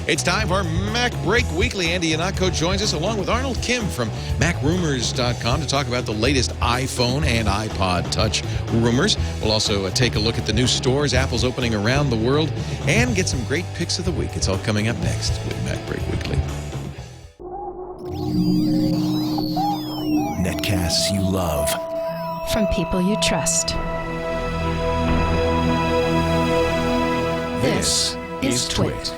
It's time for MacBreak Weekly. Andy Ihnatko joins us along with Arnold Kim from MacRumors.com to talk about the latest iPhone and iPod Touch rumors. We'll also take a look at the new stores Apple's opening around the world and get some great picks of the week. It's all coming up next with MacBreak Weekly. Netcasts you love. From people you trust. This is Twit.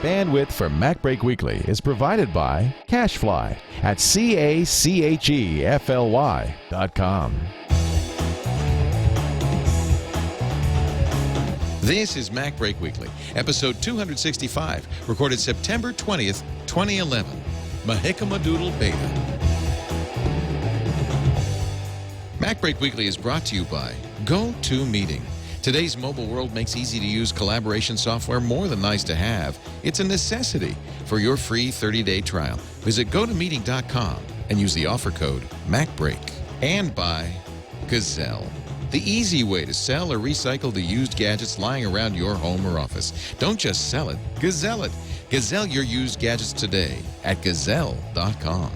Bandwidth for MacBreak Weekly is provided by Cachefly at Cachefly.com. This is MacBreak Weekly, episode 265, recorded September 20th, 2011. Machickamadoodle Beta. MacBreak Weekly is brought to you by GoToMeeting. Today's mobile world makes easy-to-use collaboration software more than nice to have. It's a necessity. For your free 30-day trial, visit GoToMeeting.com and use the offer code MacBreak. And by Gazelle, the easy way to sell or recycle the used gadgets lying around your home or office. Don't just sell it, Gazelle it. Gazelle your used gadgets today at Gazelle.com.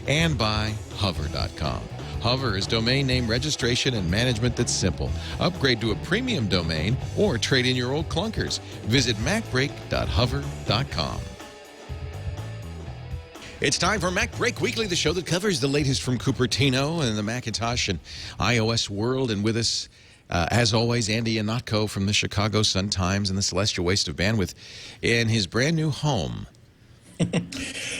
And by Hover.com. Hover is domain name registration and management that's simple. Upgrade to a premium domain or trade in your old clunkers. Visit macbreak.hover.com. It's time for MacBreak Weekly, the show that covers the latest from Cupertino and the Macintosh and iOS world. And with us, as always, Andy Ihnatko from the Chicago Sun-Times and the Celestial Waste of Bandwidth in his brand new home.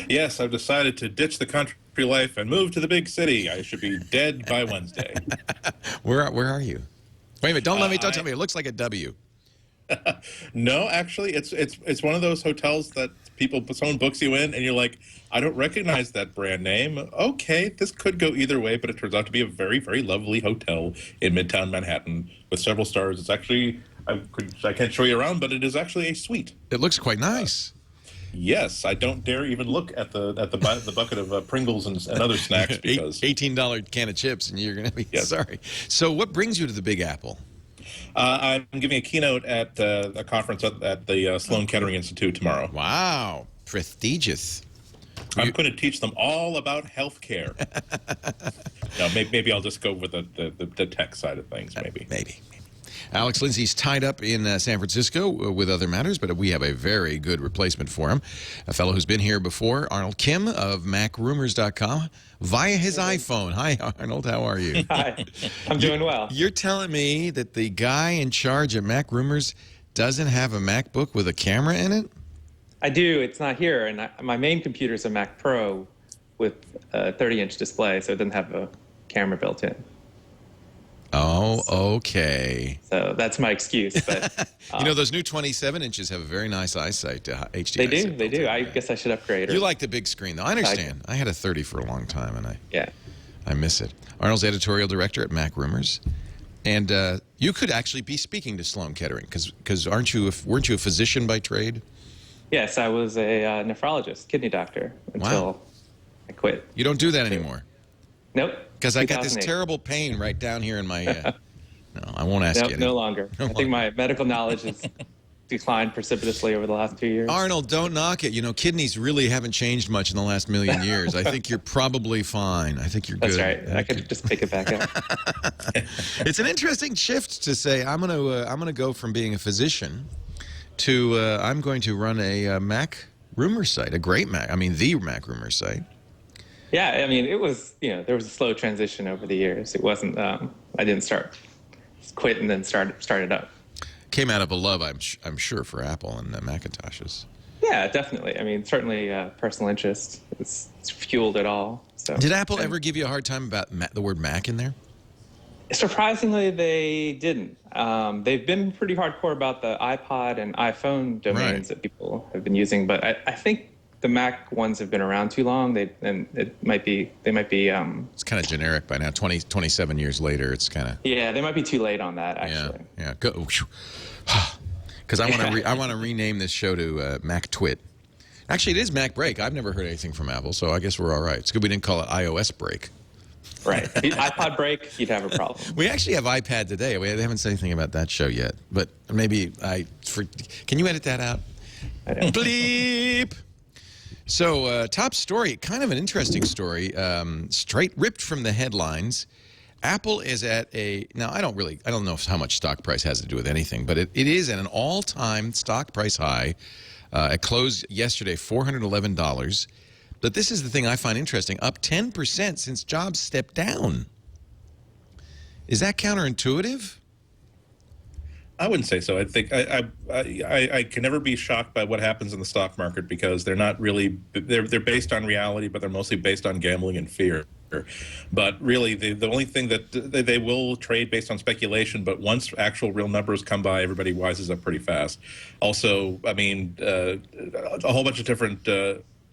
Yes, I've decided to ditch the country life and move to the big city. I should be dead by Wednesday. Where are you? Wait a minute! Don't tell me. It looks like a W. No, actually, it's one of those hotels that someone books you in, and you're like, I don't recognize that brand name. Okay, this could go either way, but it turns out to be a very, very lovely hotel in Midtown Manhattan with several stars. It's actually I can't show you around, but it is actually a suite. It looks quite nice. Yes, I don't dare even look at the bucket of Pringles and other snacks because $18 can of chips, and you're going to be sorry. So, what brings you to the Big Apple? I'm giving a keynote at a conference at the Sloan Kettering Institute tomorrow. Wow, prestigious. I'm going to teach them all about healthcare. No, maybe I'll just go with the tech side of things. Maybe. Alex Lindsay's tied up in San Francisco with other matters, but we have a very good replacement for him. A fellow who's been here before, Arnold Kim of MacRumors.com, via his iPhone. Hi, Arnold. How are you? Hi. I'm doing well. You're telling me that the guy in charge at MacRumors doesn't have a MacBook with a camera in it? I do. It's not here. And my main computer is a Mac Pro with a 30-inch display, so it doesn't have a camera built in. Oh, okay. So that's my excuse. But you know, those new 27 inches have a very nice eyesight, HD. They do. I guess I should upgrade. You like the big screen, though. I understand. I had a 30 for a long time, and I miss it. Arnold's editorial director at MacRumors. And you could actually be speaking to Sloan Kettering, because weren't you a physician by trade? Yes, I was a nephrologist, kidney doctor, until I quit. You don't do that anymore? Nope. Because I got this terrible pain right down here in my... no, I won't ask you. No longer. I think my medical knowledge has declined precipitously over the last 2 years. Arnold, don't knock it. You know, kidneys really haven't changed much in the last million years. I think you're probably fine. I think you're good. That's right. I could just pick it back up. It's an interesting shift to say, I'm gonna go from being a physician to I'm going to run a Mac rumor site, the Mac rumor site. Yeah, I mean, it was, there was a slow transition over the years. It wasn't, I didn't quit and then started up. Came out of a love, I'm sure, for Apple and Macintoshes. Yeah, definitely. I mean, certainly personal interest. It's fueled it all. So. Did Apple ever give you a hard time about the word Mac in there? Surprisingly, they didn't. They've been pretty hardcore about the iPod and iPhone domains that people have been using, but I think the Mac ones have been around too long. They might be. It's kind of generic by now. 27 years later, it's kind of. Yeah, they might be too late on that. Actually. Yeah. Go. Because I want to rename this show to Mac Twit. Actually, it is Mac Break. I've never heard anything from Apple, so I guess we're all right. It's good we didn't call it iOS Break. Right. iPod break, you'd have a problem. We actually have iPad today. We haven't said anything about that show yet, but maybe can you edit that out? I know. Bleep. So, top story, kind of an interesting story, straight ripped from the headlines. Apple is at now I don't know how much stock price has to do with anything, but it is at an all-time stock price high. It closed yesterday, $411. But this is the thing I find interesting, up 10% since Jobs stepped down. Is that counterintuitive? I wouldn't say so. I think I can never be shocked by what happens in the stock market because they're not really they're based on reality, but they're mostly based on gambling and fear. But really, the only thing that they will trade based on speculation. But once actual real numbers come by, everybody wises up pretty fast. Also, I mean, a whole bunch of different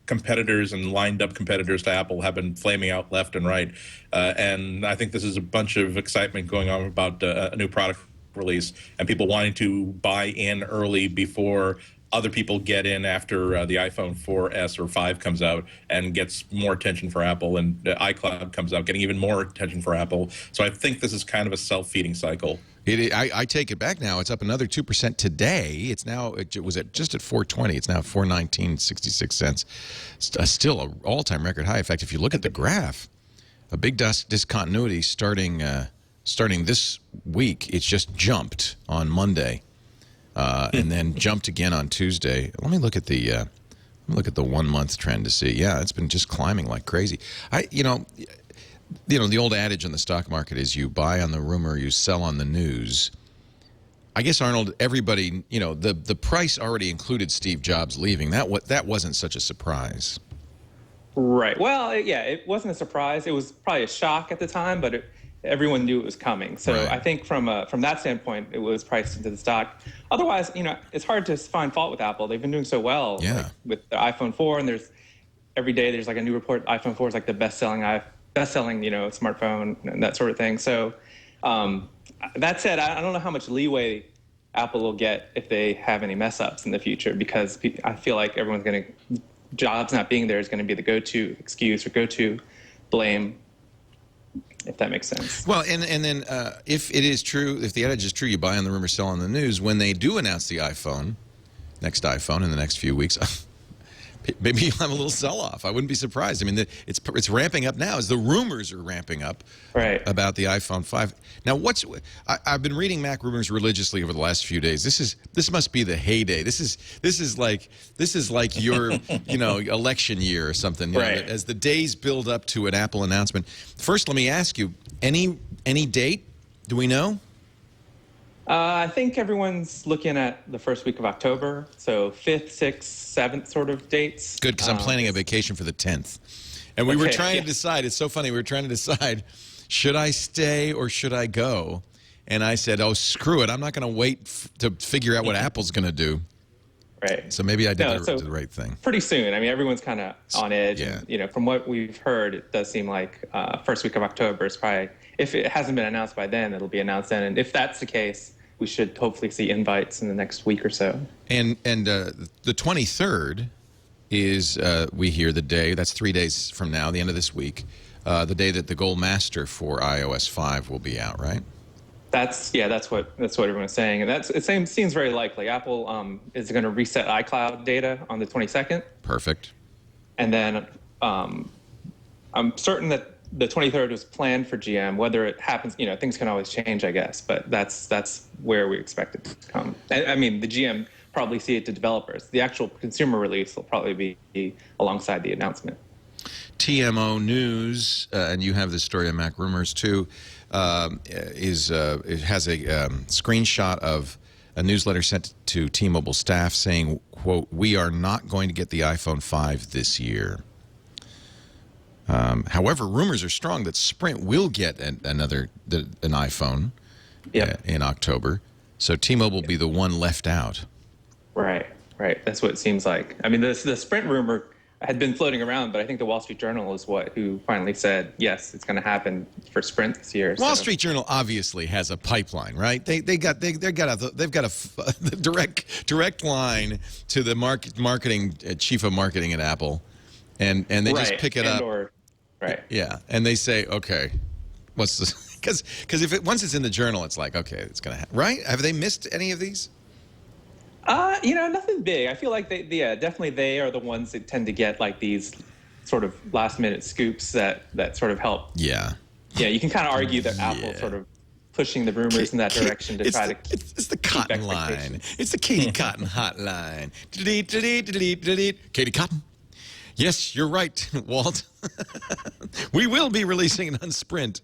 competitors and lined up competitors to Apple have been flaming out left and right. And I think this is a bunch of excitement going on about a new product release and people wanting to buy in early before other people get in after the iPhone 4S or 5 comes out and gets more attention for Apple, and iCloud comes out getting even more attention for Apple. So I think this is kind of a self-feeding cycle. I take it back now. It's up another 2% today. It's now, it was just at 420. It's now 419.66 cents. Still an all-time record high. In fact, if you look at the graph, a big discontinuity starting this week. It's just jumped on Monday, and then jumped again on Tuesday. Let me look at the 1 month trend to see. Yeah, it's been just climbing like crazy. You know, the old adage in the stock market is you buy on the rumor, you sell on the news. I guess, Arnold, everybody, you know, the price already included Steve Jobs leaving. That wasn't such a surprise. Right. Well, yeah, it wasn't a surprise. It was probably a shock at the time, but everyone knew it was coming. So right. I think from that standpoint, it was priced into the stock. Otherwise, you know, it's hard to find fault with Apple. They've been doing so well, yeah. Like with the iPhone 4, and every day there's like a new report. iPhone 4 is like the best-selling, you know, smartphone and that sort of thing. So that said, I don't know how much leeway Apple will get if they have any mess-ups in the future, because I feel like everyone's going to, Jobs not being there is going to be the go-to excuse or go-to blame, if that makes sense. Well, and then if it is true, if the adage is true, you buy on the rumor, sell on the news. When they do announce the next iPhone in the next few weeks, maybe you'll have a little sell-off. I wouldn't be surprised. I mean, it's ramping up now as the rumors are ramping up about the iPhone 5. Now, I've been reading Mac rumors religiously over the last few days. This must be the heyday. This is like your election year or something. You know, as the days build up to an Apple announcement. First, let me ask you, any date? Do we know? I think everyone's looking at the first week of October, so 5th, 6th, 7th sort of dates. Good, because I'm planning a vacation for the 10th. And we were trying to decide, it's so funny, we were trying to decide, should I stay or should I go? And I said, oh, screw it, I'm not going to wait to figure out what Apple's going to do. Right. So maybe I did the right thing. Pretty soon. I mean, everyone's kind of on edge. Yeah. And, you know, from what we've heard, it does seem like first week of October is probably, if it hasn't been announced by then, it'll be announced then. And if that's the case, we should hopefully see invites in the next week or so. And the 23rd is, we hear, the day, that's 3 days from now, the end of this week, the day that the Gold Master for iOS 5 will be out, right? That's what everyone's saying, and it seems very likely. Apple is going to reset iCloud data on the 22nd. Perfect. And then I'm certain that the 23rd was planned for GM. Whether it happens, you know, things can always change, I guess, but that's where we expect it to come. I mean, the GM probably see it to developers. The actual consumer release will probably be alongside the announcement. TMO News, and you have this story on Mac Rumors too, it has a screenshot of a newsletter sent to T-Mobile staff saying, quote, "We are not going to get the iPhone 5 this year." However, rumors are strong that Sprint will get an iPhone in October. So T-Mobile will be the one left out. Right. That's what it seems like. I mean, the Sprint rumor had been floating around, but I think the Wall Street Journal is who finally said, yes, it's going to happen for Sprint this year. Wall Street Journal obviously has a pipeline, right? They've got a direct line to the marketing chief of marketing at Apple, and they just pick it up. Right. Yeah, and they say, okay, what's this? Because once it's in the journal, it's like, okay, it's going to happen. Right? Have they missed any of these? Nothing big. I feel like definitely they are the ones that tend to get like these sort of last minute scoops that sort of help. Yeah. Yeah, you can kind of argue that Apple sort of pushing the rumors in that direction to try to keep it's the cotton line. It's the Katie Cotton hotline. Katie Cotton. Yes, you're right, Walt. We will be releasing it on Sprint.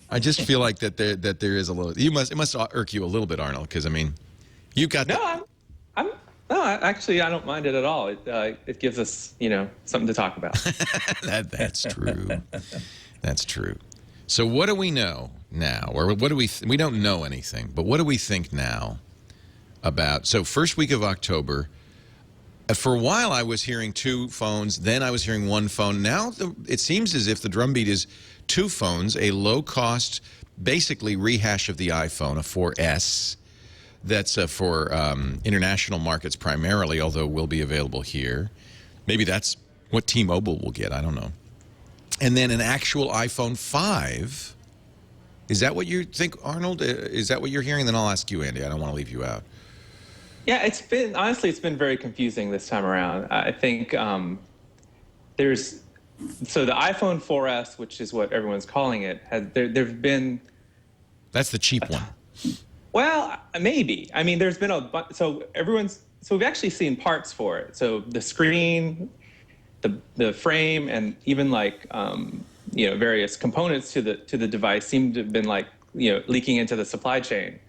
I just feel like that there is a little. It must irk you a little bit, Arnold, because I mean, you got actually, I don't mind it at all. It gives us, something to talk about. That's true. That's true. So what do we know now, or what do we don't know anything, but what do we think now about? So first week of October. For a while, I was hearing 2 phones. Then I was hearing 1 phone. Now it seems as if the drumbeat is 2 phones, a low-cost, basically rehash of the iPhone, a 4S. That's for international markets primarily, although will be available here. Maybe that's what T-Mobile will get. I don't know. And then an actual iPhone 5. Is that what you think, Arnold? Is that what you're hearing? Then I'll ask you, Andy. I don't want to leave you out. Yeah, it's been very confusing this time around. I think the iPhone 4S, which is what everyone's calling it, there've been. That's the cheap one. Well, maybe. I mean, there's been so we've actually seen parts for it. So the screen, the frame, and even like various components to the device seem to have been like leaking into the supply chain.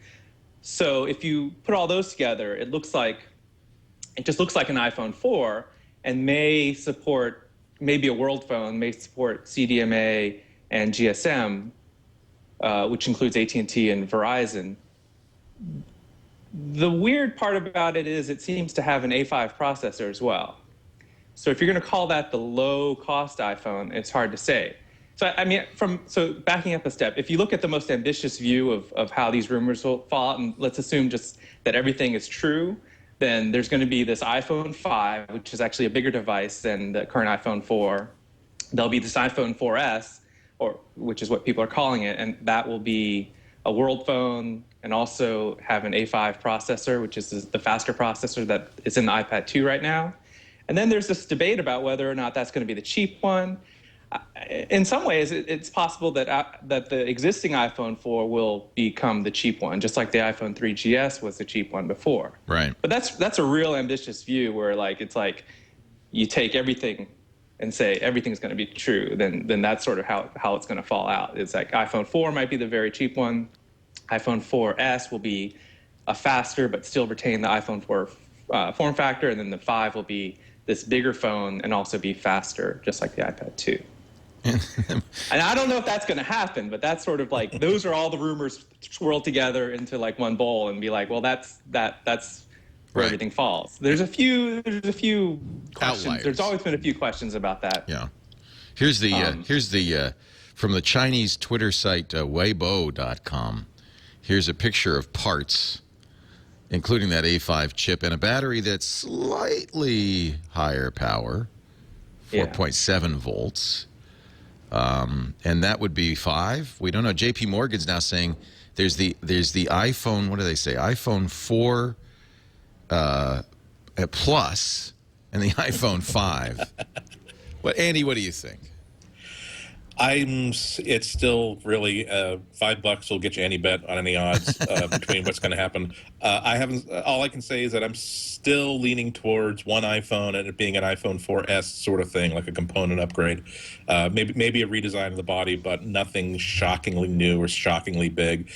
So if you put all those together, it just looks like an iPhone 4, and may be a world phone, may support CDMA and GSM, which includes AT&T and Verizon. The weird part about it is it seems to have an A5 processor as well. So if you're going to call that the low-cost iPhone, it's hard to say. So I mean, backing up a step, if you look at the most ambitious view of how these rumors will fall out, and let's assume just that everything is true, then there's going to be this iPhone 5, which is actually a bigger device than the current iPhone 4. There'll be this iPhone 4S, which is what people are calling it, and that will be a world phone and also have an A5 processor, which is the faster processor that is in the iPad 2 right now. And then there's this debate about whether or not that's going to be the cheap one. In some ways, it's possible that the existing iPhone 4 will become the cheap one, just like the iPhone 3GS was the cheap one before. Right. But that's a real ambitious view where it's like you take everything and say everything's going to be true. Then that's sort of how it's going to fall out. It's like iPhone 4 might be the very cheap one. iPhone 4S will be a faster but still retain the iPhone 4 form factor, and then the 5 will be this bigger phone and also be faster, just like the iPad 2. And I don't know if that's going to happen, but that's sort of like those are all the rumors swirled together into like one bowl and be like, well, that's where everything falls. There's a few questions. Outliers. There's always been a few questions about that. Yeah. Here's the from the Chinese Twitter site Weibo.com. Here's a picture of parts, including that A5 chip and a battery that's slightly higher power, 4.7 volts. And that would be 5. We don't know. JP Morgan's now saying there's the iPhone, what do they say? iPhone 4 Plus and the iPhone 5. Andy, what do you think? It's still really $5 will get you any bet on any odds between what's going to happen. All I can say is that I'm still leaning towards one iPhone and it being an iPhone 4S sort of thing, like a component upgrade. Maybe a redesign of the body, but nothing shockingly new or shockingly big.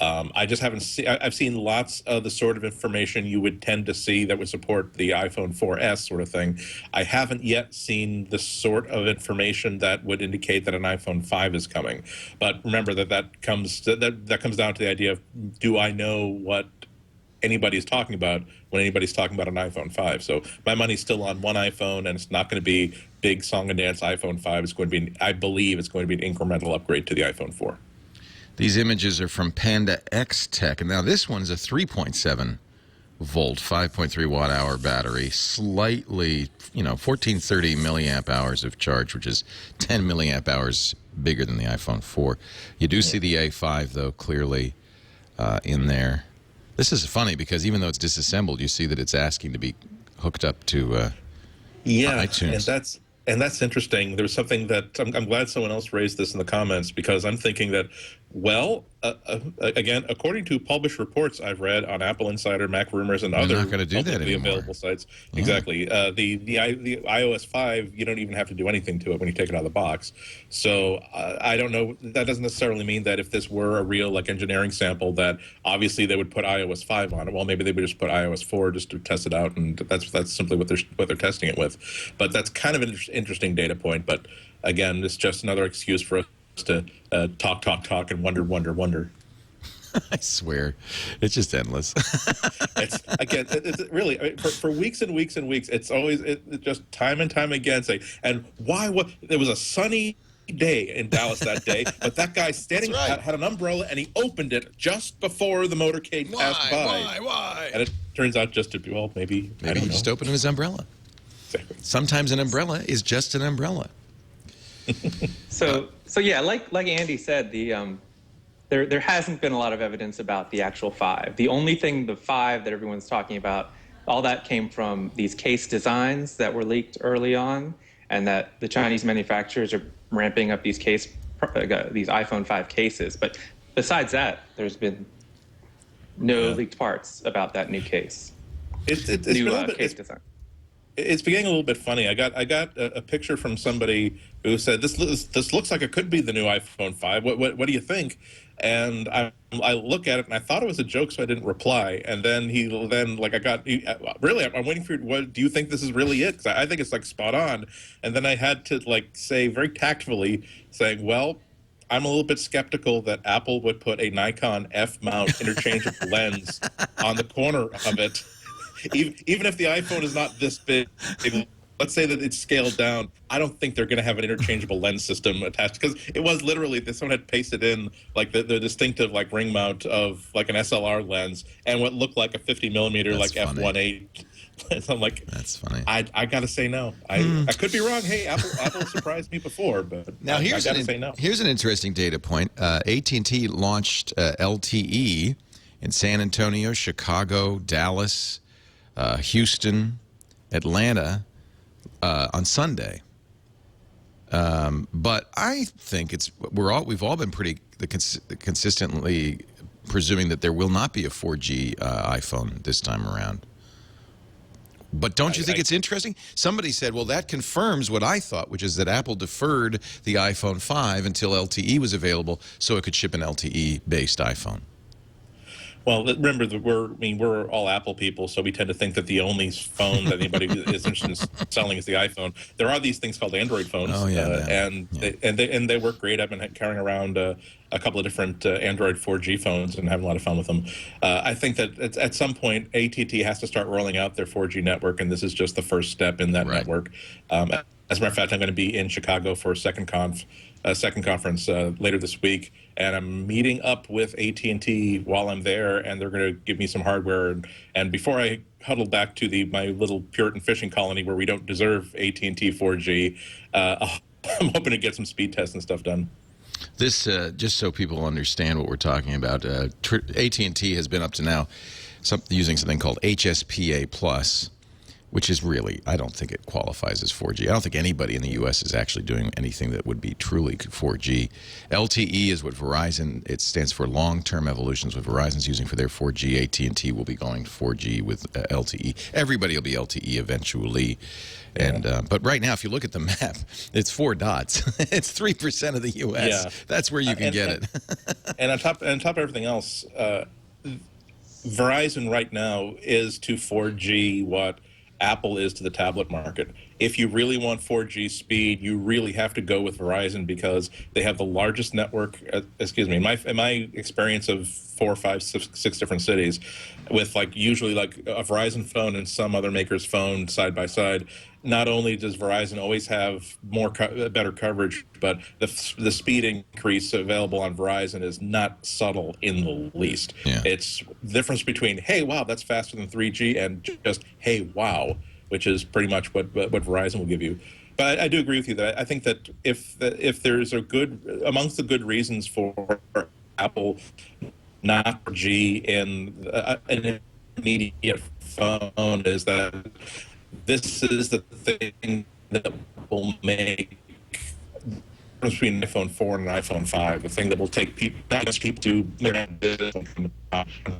I just haven't seen. I've seen lots of the sort of information you would tend to see that would support the iPhone 4S sort of thing. I haven't yet seen the sort of information that would indicate that an iPhone 5 is coming. But remember that comes down to the idea of, do I know what anybody's talking about when anybody's talking about an iPhone 5? So my money's still on one iPhone, and it's not going to be big song and dance iPhone 5. It's going to be, I believe, it's going to be an incremental upgrade to the iPhone 4. These images are from Panda X Tech. And now this one's a 3.7 volt, 5.3 watt hour battery, slightly, 1430 milliamp hours of charge, which is 10 milliamp hours bigger than the iPhone 4. You do see the A5, though, clearly in there. This is funny because even though it's disassembled, you see that it's asking to be hooked up to iTunes. And that's interesting. There's something that I'm glad someone else raised this in the comments, because I'm thinking that, well, again, according to published reports I've read on Apple Insider, Mac Rumors, and other not gonna do that publicly anymore. available sites, exactly. The iOS 5, you don't even have to do anything to it when you take it out of the box. So I don't know. That doesn't necessarily mean that if this were a real engineering sample, that obviously they would put iOS 5 on it. Well, maybe they would just put iOS 4 just to test it out, and that's simply what they're testing it with. But that's kind of an interesting data point. But again, it's just another excuse for us to talk and wonder. I swear, it's just endless. It's really, I mean, for weeks and weeks and weeks. It's always just time and time again saying, and why? What? There was a sunny day in Dallas that day, but that guy standing had an umbrella and he opened it just before the motorcade passed by. Why? And it turns out just to be, well, maybe he just opened his umbrella. Exactly. Sometimes an umbrella is just an umbrella. So yeah, like Andy said, there hasn't been a lot of evidence about the actual 5. The only thing, the 5 that everyone's talking about, all that came from these case designs that were leaked early on, and that the Chinese manufacturers are ramping up these iPhone 5 cases. But besides that, there's been no leaked parts about that new case. It's Case design. It's getting a little bit funny. I got a picture from somebody who said this looks like it could be the new iPhone 5. What do you think? And I look at it and I thought it was a joke, so I didn't reply. And then I'm waiting for, what do you think this is really it? Because I think it's spot on. And then I had to say very tactfully, saying, well, I'm a little bit skeptical that Apple would put a Nikon F-mount interchangeable lens on the corner of it. Even if the iPhone is not this big, let's say that it's scaled down, I don't think they're going to have an interchangeable lens system attached, because it was literally someone had pasted in the distinctive ring mount of an SLR lens and what looked like a 50 millimeter That's funny. f1.8. So I'm like, that's funny. I got to say no. I could be wrong. Hey, Apple surprised me before, but now I got to say no. Here's an interesting data point. AT&T launched LTE in San Antonio, Chicago, Dallas, Houston, Atlanta on Sunday. But I think we've all been pretty consistently presuming that there will not be a 4G iPhone this time around. But don't you think it's interesting? Somebody said, well, that confirms what I thought, which is that Apple deferred the iPhone 5 until LTE was available so it could ship an LTE-based iPhone. Well, remember that we're all Apple people, so we tend to think that the only phone that anybody is interested in selling is the iPhone. There are these things called Android phones, and they work great. I've been carrying around a couple of different Android 4G phones and having a lot of fun with them. I think that at some point AT&T has to start rolling out their 4G network, and this is just the first step in that network. As a matter of fact, I'm going to be in Chicago for a second conference later this week, and I'm meeting up with AT&T while I'm there, and they're going to give me some hardware. And before I huddle back to my little Puritan fishing colony where we don't deserve AT&T 4G, I'm hoping to get some speed tests and stuff done. This, just so people understand what we're talking about, AT&T has been up to now using something called HSPA Plus, which is really, I don't think it qualifies as 4G. I don't think anybody in the U.S. is actually doing anything that would be truly 4G. LTE is what Verizon, it stands for long-term evolutions, what Verizon's using for their 4G. AT&T will be going to 4G with LTE. Everybody will be LTE eventually. And but right now, if you look at the map, it's 4 dots. It's 3% of the U.S. Yeah. That's where you can get it. And on top of everything else, Verizon right now is to 4G what Apple is to the tablet market. If you really want 4G speed, you really have to go with Verizon because they have the largest network. In my experience of 4, 5, 6 different cities, with usually a Verizon phone and some other maker's phone side by side. Not only does Verizon always have better coverage, but the speed increase available on Verizon is not subtle in the least. Yeah. It's the difference between, hey, wow, that's faster than 3G, and just, hey, wow, which is pretty much what Verizon will give you. But I do agree with you that I think that if there's amongst the good reasons for Apple not 4G in an immediate phone is that this is the thing that will make between an iPhone 4 and an iPhone 5, the thing that will take people, not just people to have an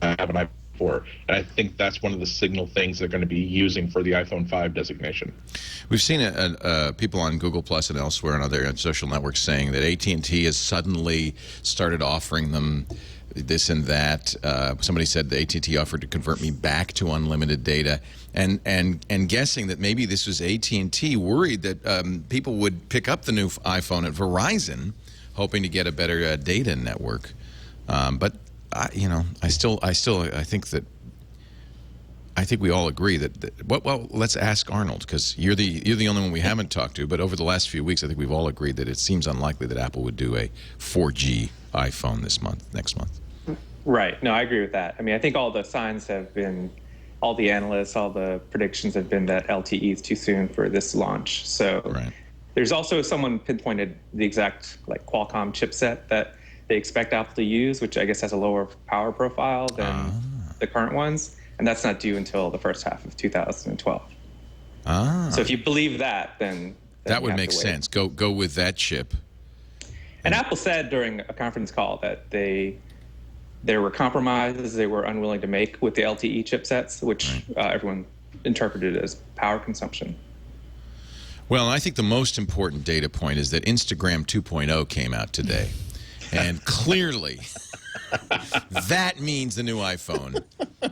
iPhone 4. And I think that's one of the signal things they're going to be using for the iPhone 5 designation. We've seen people on Google Plus and elsewhere and other social networks saying that AT&T has suddenly started offering them this and that. Somebody said the AT&T offered to convert me back to unlimited data, and guessing that maybe this was AT&T worried that people would pick up the new iPhone at Verizon, hoping to get a better data network. But I think we all agree that well, let's ask Arnold, because you're the only one we haven't talked to. But over the last few weeks, I think we've all agreed that it seems unlikely that Apple would do a 4G iPhone next month. Right. No, I agree with that. I mean, I think all the signs have been, all the analysts, all the predictions have been that LTE is too soon for this launch. So right. There's also someone pinpointed the exact Qualcomm chipset that they expect Apple to use, which I guess has a lower power profile than the current ones. And that's not due until the first half of 2012. So if you believe that, then that would make sense. Go with that chip. And Apple said during a conference call that there were compromises they were unwilling to make with the LTE chipsets, which everyone interpreted as power consumption. Well, I think the most important data point is that Instagram 2.0 came out today. And clearly, that means the new iPhone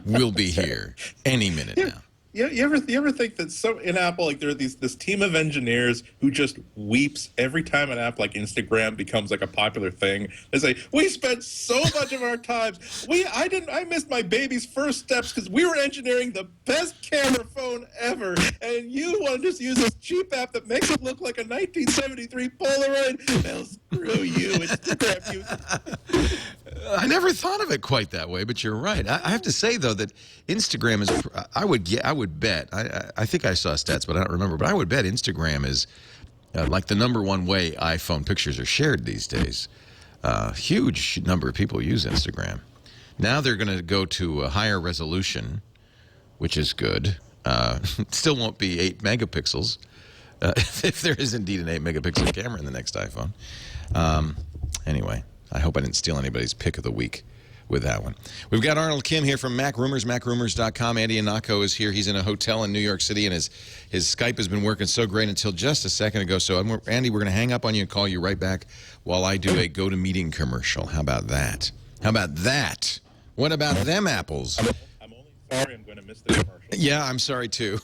will be here any minute now. You ever think that in Apple, there are this team of engineers who just weeps every time an app like Instagram becomes a popular thing? They say, we spent so much of our time. I missed my baby's first steps because we were engineering the best camera phone ever, and you want to just use this cheap app that makes it look like a 1973 Polaroid? Well, screw you, Instagram users. I never thought of it quite that way, but you're right. I have to say, though, that Instagram is, I would bet, I think I saw stats, but I don't remember, but I would bet Instagram is like the #1 way iPhone pictures are shared these days. Huge number of people use Instagram. Now they're going to go to a higher resolution, which is good. Still won't be 8 megapixels, if there is indeed an 8 megapixel camera in the next iPhone. Anyway. I hope I didn't steal anybody's pick of the week with that one. We've got Arnold Kim here from Mac Rumors, MacRumors.com. Andy Ihnatko is here. He's in a hotel in New York City, and his Skype has been working so great until just a second ago. So, Andy, we're going to hang up on you and call you right back while I do a go-to-meeting commercial. How about that? How about that? What about them apples? I'm only sorry I'm going to miss the commercial. Yeah, I'm sorry, too.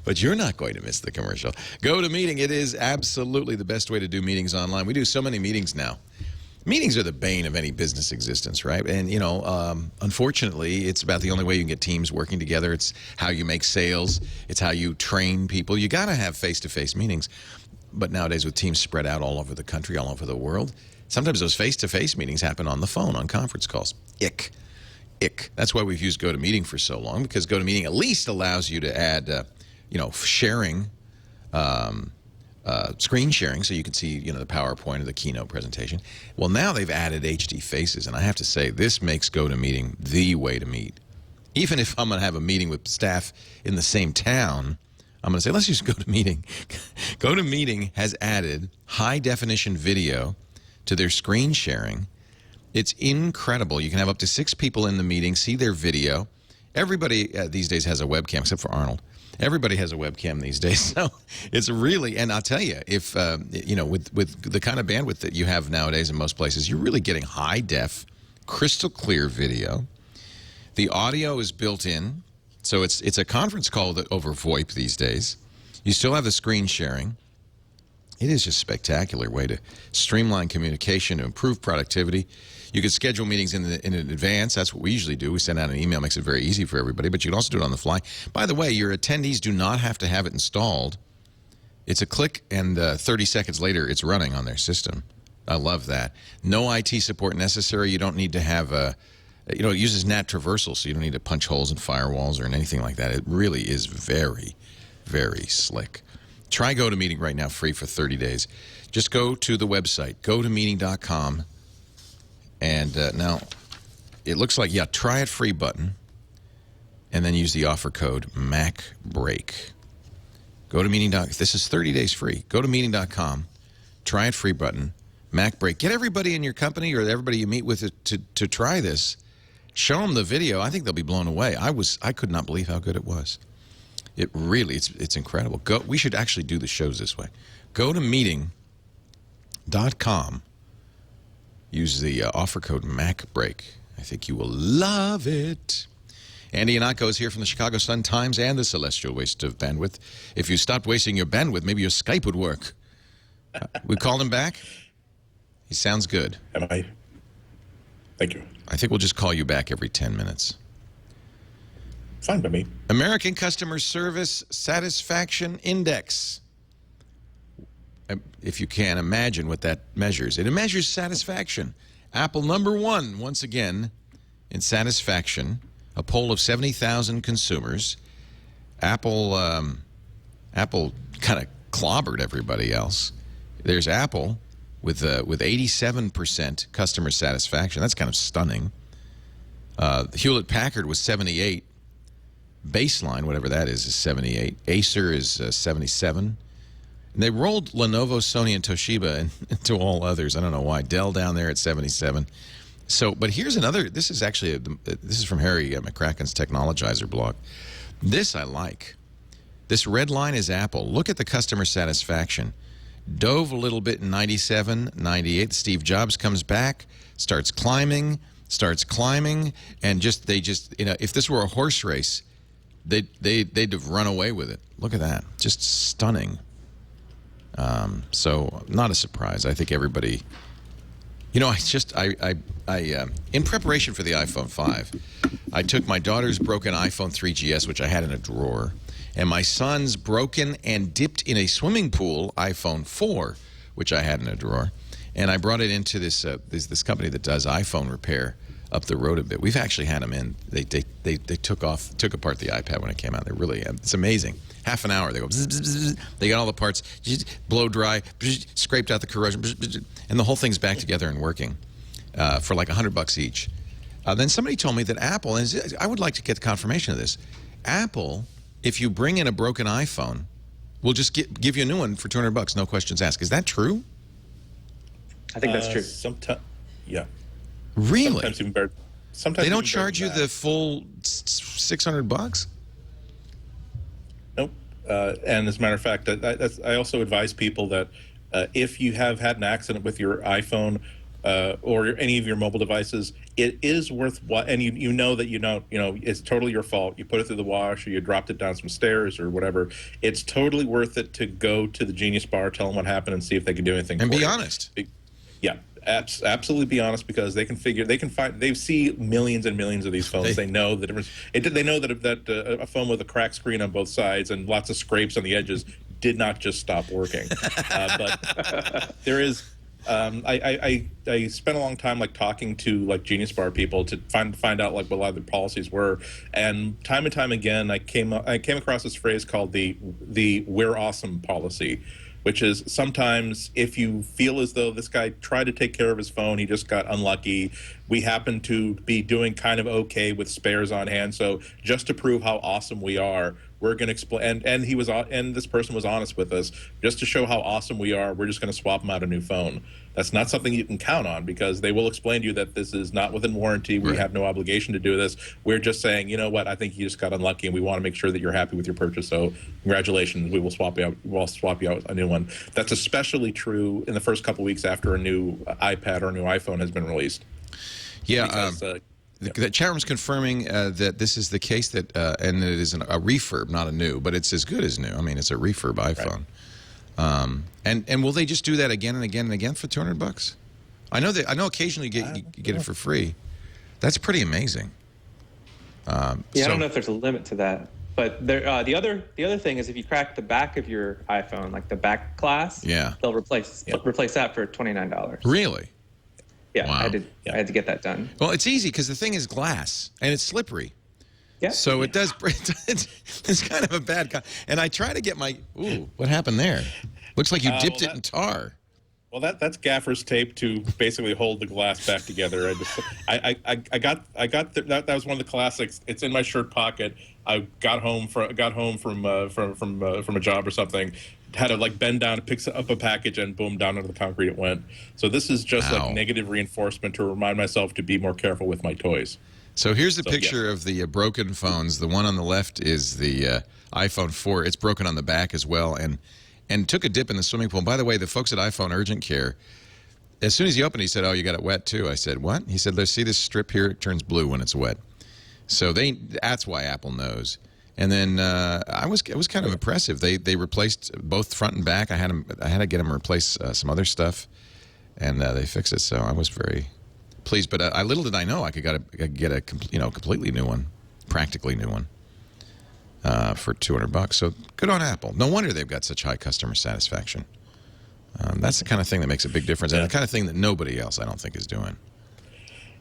But you're not going to miss the commercial. GoToMeeting. It is absolutely the best way to do meetings online. We do so many meetings now. Meetings are the bane of any business existence, right? And, unfortunately, it's about the only way you can get teams working together. It's how you make sales. It's how you train people. You got to have face-to-face meetings. But nowadays, with teams spread out all over the country, all over the world, sometimes those face-to-face meetings happen on the phone, on conference calls. Ick. That's why we've used GoToMeeting for so long, because GoToMeeting at least allows you to add, sharing, screen sharing, so you can see, the PowerPoint or the keynote presentation. Well, now they've added HD faces, and I have to say, this makes GoToMeeting the way to meet. Even if I'm going to have a meeting with staff in the same town, I'm going to say, let's use GoToMeeting. GoToMeeting has added high-definition video to their screen sharing. It's incredible. You can have up to 6 people in the meeting, see their video. Everybody these days has a webcam, except for Arnold. Everybody has a webcam these days, so it's really, and I'll tell you, if, with the kind of bandwidth that you have nowadays in most places, you're really getting high-def, crystal clear video. The audio is built in, so it's a conference call over VoIP these days. You still have the screen sharing. It is just a spectacular way to streamline communication, to improve productivity. You could schedule meetings in advance. That's what we usually do. We send out an email, makes it very easy for everybody, but you can also do it on the fly. By the way, your attendees do not have to have it installed. It's a click, and 30 seconds later, it's running on their system. I love that. No IT support necessary. You don't need to have it uses NAT traversal, so you don't need to punch holes in firewalls or anything like that. It really is very, very slick. Try GoToMeeting right now, free for 30 days. Just go to the website, gotomeeting.com. And now, it looks like, yeah, try it free button, and then use the offer code MacBreak. Go to meeting.com. This is 30 days free. Go to meeting.com, try it free button, MacBreak. Get everybody in your company or everybody you meet with to try this. Show them the video. I think they'll be blown away. I could not believe how good it was. It really, it's incredible. We should actually do the shows this way. Go to meeting.com. Use the offer code MacBreak. I think you will love it. Andy Ihnatko is here from the Chicago Sun-Times and the Celestial Waste of Bandwidth. If you stopped wasting your bandwidth, maybe your Skype would work. We called him back. He sounds good. Am I? Thank you. I think we'll just call you back every 10 minutes. Fine by me. American Customer Service Satisfaction Index. If you can imagine what that measures. It measures satisfaction. Apple #1, once again, in satisfaction. A poll of 70,000 consumers. Apple kind of clobbered everybody else. There's Apple with 87% customer satisfaction. That's kind of stunning. Hewlett-Packard was 78. Baseline, whatever that is 78. Acer is 77. And they rolled Lenovo, Sony, and Toshiba into all others. I don't know why. Dell down there at 77. So, but here's another. This is actually this is from Harry McCracken's Technologizer blog. This I like. This red line is Apple. Look at the customer satisfaction. Dove a little bit in 97, 98. Steve Jobs comes back, starts climbing, and they just if this were a horse race, they'd have run away with it. Look at that, just stunning. So not a surprise. I think everybody. I in preparation for the iPhone 5, I took my daughter's broken iPhone 3GS, which I had in a drawer, and my son's broken and dipped in a swimming pool iPhone 4, which I had in a drawer, and I brought it into this company that does iPhone repair up the road a bit. We've actually had them in. They took apart the iPad when it came out. They really, it's amazing. Half an hour, they go, bzz, bzz, bzz. They got all the parts, blow dry, scraped out the corrosion, and the whole thing's back together and working for like $100 each. Then somebody told me that Apple, and I would like to get confirmation of this, Apple, if you bring in a broken iPhone, will just give you a new one for $200, no questions asked. Is that true? I think that's true. Sometimes, yeah. Really? Sometimes even better. Sometimes they don't charge you the full $600? Nope. And as a matter of fact, I also advise people that if you have had an accident with your iPhone or any of your mobile devices, it is worth what, and you know that it's totally your fault. You put it through the wash, or you dropped it down some stairs, or whatever. It's totally worth it to go to the Genius Bar, tell them what happened, and see if they can do anything. And for be you. honest. Yeah. Absolutely be honest, because they can find, they see millions and millions of these phones. They know the difference. They know that a phone with a cracked screen on both sides and lots of scrapes on the edges did not just stop working. But there is. I spent a long time talking to Genius Bar people to find out what a lot of their policies were, and time again I came across this phrase called the "We're awesome" policy, which is sometimes if you feel as though this guy tried to take care of his phone, he just got unlucky. We happen to be doing kind of okay with spares on hand, so just to prove how awesome we are, we're going to explain. And this person was honest with us. Just to show how awesome we are, we're just going to swap him out a new phone. That's not something you can count on, because they will explain to you that this is not within warranty. We have no obligation to do this. We're just saying, you know what, I think you just got unlucky, and we want to make sure that you're happy with your purchase. So congratulations, we will swap you out. We'll swap you out a new one. That's especially true in the first couple weeks after a new iPad or a new iPhone has been released. Yeah. Because, the chat room's confirming that this is the case, that and it is a refurb, not a new, but it's as good as new. I mean, it's a refurb iPhone. Right. And will they just do that again and again and again for $200? I know occasionally you get it for free. That's pretty amazing. I don't know if there's a limit to that, but there, the other thing is if you crack the back of your iPhone, like the back glass, they'll replace that for $29. Really? Yeah, wow. I had to get that done. Well, it's easy because the thing is glass and it's slippery. Yeah. So it does. It's kind of a bad. And I try to get my. Ooh, what happened there? Looks like you dipped it in tar. Well, that's gaffer's tape to basically hold the glass back together. I got that was one of the classics. It's in my shirt pocket. I got home from a job or something. Had to like bend down, pick up a package, and boom, down into the concrete it went. So this is just like negative reinforcement to remind myself to be more careful with my toys. So here's the picture of the broken phones. The one on the left is the iPhone 4. It's broken on the back as well, and took a dip in the swimming pool. And by the way, the folks at iPhone Urgent Care, as soon as he opened, he said, "Oh, you got it wet too." I said, "What?" He said, "See this strip here? It turns blue when it's wet." So that's why Apple knows. And then I was kind of impressive. They replaced both front and back. I had to get them replace some other stuff, and they fixed it. So I was very pleased. But little did I know I could get a completely new one, practically new one. For $200. So good on Apple. No wonder they've got such high customer satisfaction. That's the kind of thing that makes a big difference, and the kind of thing that nobody else, I don't think, is doing.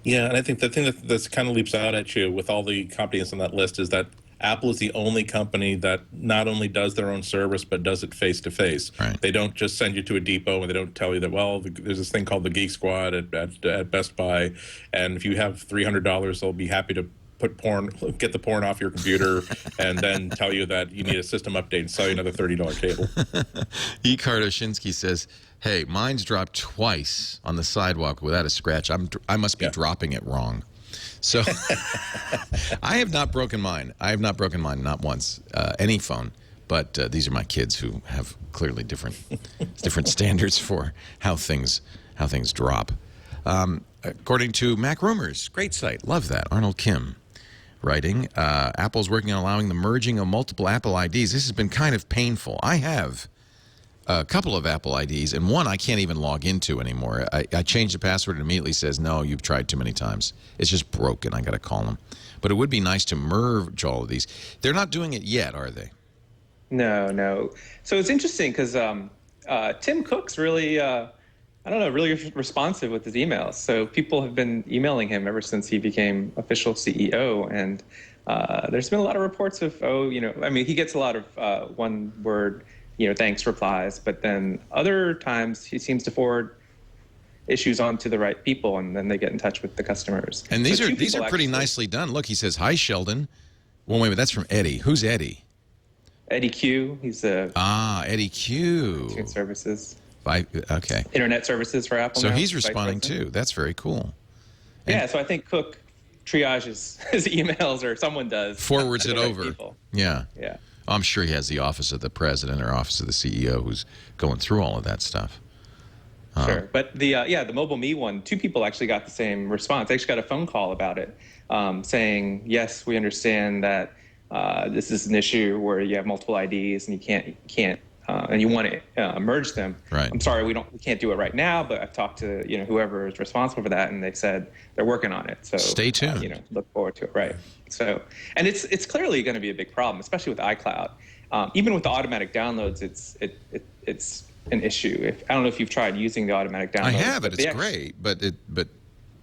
Yeah, and I think the thing that's kind of leaps out at you with all the companies on that list is that Apple is the only company that not only does their own service, but does it face-to-face. Right. They don't just send you to a depot, and they don't tell you that, well, there's this thing called the Geek Squad at Best Buy, and if you have $300, they'll be happy to get the porn off your computer, and then tell you that you need a system update and sell you another $30 cable. E. Kardashinsky says, "Hey, mine's dropped twice on the sidewalk without a scratch. I must be dropping it wrong." So I have not broken mine. I have not broken mine, not once, any phone. But these are my kids who have clearly different standards for how things drop. According to Mac Rumors, great site, love that. Arnold Kim writing, Apple's working on allowing the merging of multiple Apple IDs. This has been kind of painful. I have a couple of Apple IDs, and one I can't even log into anymore. I changed the password, and it immediately says, "No, you've tried too many times. It's just broken. I got to call them." But it would be nice to merge all of these. They're not doing it yet, are they? No. So it's interesting because Tim Cook's really, really responsive with his emails. So people have been emailing him ever since he became official CEO. And there's been a lot of reports of, he gets a lot of one-word, thanks replies. But then other times he seems to forward issues on to the right people, and then they get in touch with the customers. And these are pretty nicely done. Look, he says, "Hi, Sheldon." Well, wait a minute, that's from Eddie. Who's Eddie? Eddie Q. He's Eddie Q. Services. Okay. Internet services for Apple. So now, he's responding too. That's very cool. Yeah, so I think Cook triages his emails, or someone does. Forwards it over. People. Yeah. Yeah. I'm sure he has the office of the president or office of the CEO who's going through all of that stuff. Sure. But the Mobile Me one, two people actually got the same response. They actually got a phone call about it, saying, "Yes, we understand that this is an issue where you have multiple IDs and you can't and you want to merge them. Right. I'm sorry, we can't do it right now, but I've talked to whoever is responsible for that, and they've said they're working on it. So stay tuned. Look forward to it. Right. So, and it's clearly going to be a big problem, especially with iCloud. Even with the automatic downloads, it's an issue. I don't know if you've tried using the automatic downloads. I have it. It's great, but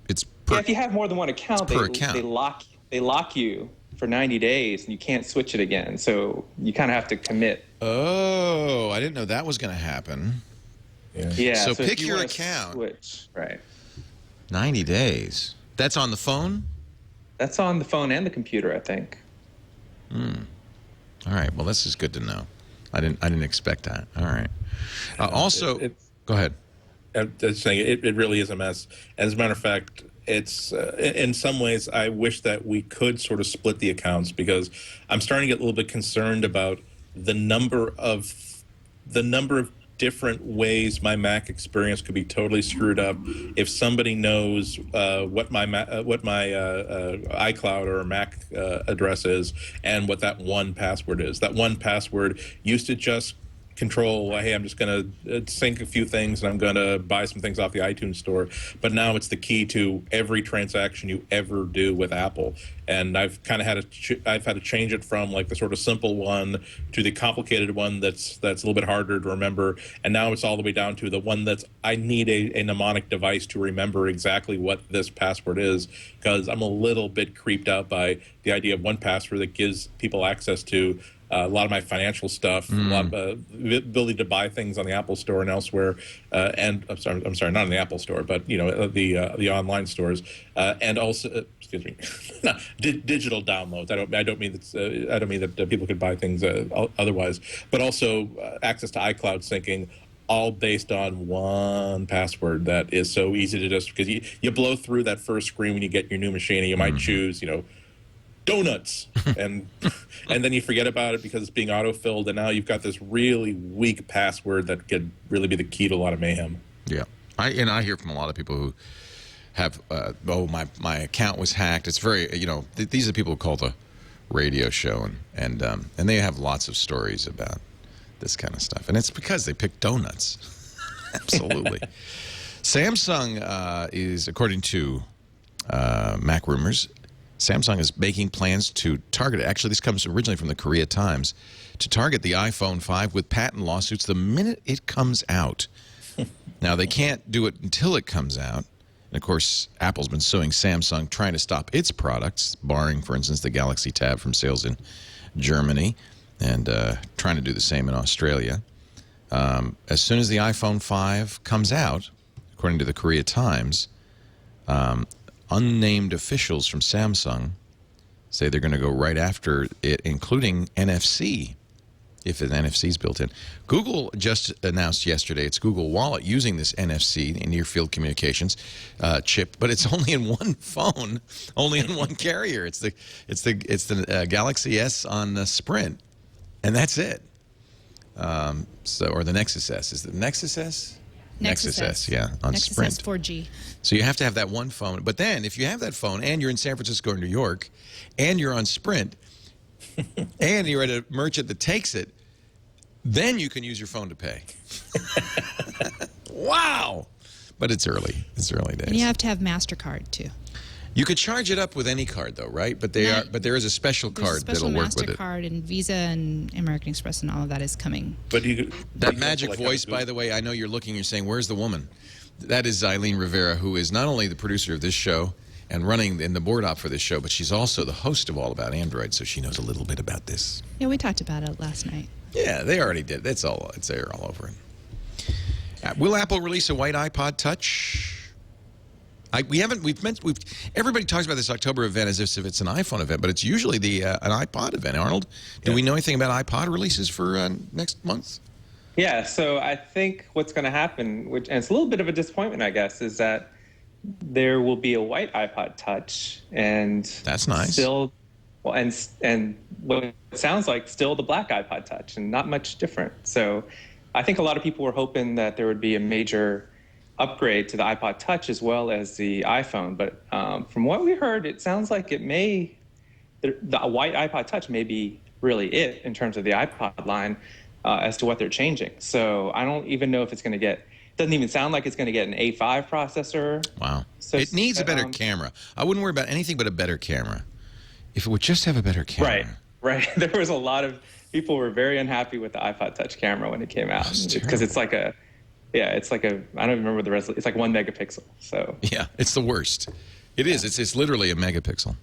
it's per, if you have more than one account, they lock you for 90 days, and you can't switch it again. So you kind of have to commit. Oh, I didn't know that was going to happen. Yeah. So pick your account. Switch. Right. 90 days. That's on the phone? That's on the phone and the computer, I think. All right. Well, this is good to know. I didn't expect that. All right. Also, go ahead. I'm just saying it really is a mess. As a matter of fact, it's in some ways I wish that we could sort of split the accounts, because I'm starting to get a little bit concerned about the number of different ways my Mac experience could be totally screwed up if somebody knows what my iCloud or Mac address is and what that one password is. That one password used to just control, hey, I'm just going to sync a few things and I'm going to buy some things off the iTunes store. But now it's the key to every transaction you ever do with Apple. And I've kind of had to change it from like the sort of simple one to the complicated one that's a little bit harder to remember. And now it's all the way down to the one that's I need a mnemonic device to remember exactly what this password is, because I'm a little bit creeped out by the idea of one password that gives people access to a lot of my financial stuff, a lot of ability to buy things on the Apple Store and elsewhere, and I'm sorry, not in the Apple Store, but the online stores, and also excuse me, digital downloads. I don't mean that people could buy things otherwise, but also access to iCloud syncing. All based on one password that is so easy to just, because you blow through that first screen when you get your new machine, and you might choose, donuts, and then you forget about it because it's being auto-filled, and now you've got this really weak password that could really be the key to a lot of mayhem. Yeah, I hear from a lot of people who have, my account was hacked. It's very, these are the people who call the radio show, and they have lots of stories about this kind of stuff, and it's because they pick donuts. Absolutely. Samsung is, according to Mac Rumors, Samsung is making plans to target it. Actually, this comes originally from the Korea Times, to target the iPhone 5 with patent lawsuits the minute it comes out. Now, they can't do it until it comes out. And, of course, Apple's been suing Samsung, trying to stop its products, barring, for instance, the Galaxy Tab from sales in Germany, and trying to do the same in Australia. As soon as the iPhone 5 comes out, according to the Korea Times, unnamed officials from Samsung say they're going to go right after it, including NFC, if an NFC is built in. Google just announced yesterday its Google Wallet using this NFC, near-field communications chip, but it's only in one phone, only in one carrier. It's the Galaxy S on Sprint. And that's it. Or the Nexus S. Is it the Nexus S? Nexus S, yeah, on Nexus Sprint. S 4G. So you have to have that one phone. But then, if you have that phone and you're in San Francisco or New York, and you're on Sprint, and you're at a merchant that takes it, then you can use your phone to pay. Wow! But it's early. It's early days. And you have to have MasterCard, too. You could charge it up with any card, though, right? But there is a special card that'll work with it. MasterCard and Visa and American Express and all of that is coming. But that magic voice, by the way, I know you're looking, you're saying, where's the woman? That is Eileen Rivera, who is not only the producer of this show and running in the board op for this show, but she's also the host of All About Android, so she knows a little bit about this. Yeah, we talked about it last night. Yeah, they already did. It's there all over it. Will Apple release a white iPod Touch? Everybody talks about this October event as if it's an iPhone event, but it's usually an iPod event. Arnold, do we know anything about iPod releases for next month? Yeah, so I think what's going to happen, and it's a little bit of a disappointment, I guess, is that there will be a white iPod Touch, and that's nice. Still, well, and what it sounds like, still the black iPod Touch, and not much different. So I think a lot of people were hoping that there would be a major upgrade to the iPod Touch as well as the iPhone, but from what we heard, it sounds like the white iPod Touch may be really it in terms of the iPod line as to what they're changing. So I don't even know if it's going to get. Doesn't even sound like it's going to get an A5 processor. Wow. So it needs a better camera. I wouldn't worry about anything but a better camera. If it would just have a better camera. Right. There was a lot of people were very unhappy with the iPod Touch camera when it came out because it's like a. Yeah, it's like I don't even remember the resolution. It's like 1 megapixel. So yeah, it's the worst. It is. It's literally a megapixel.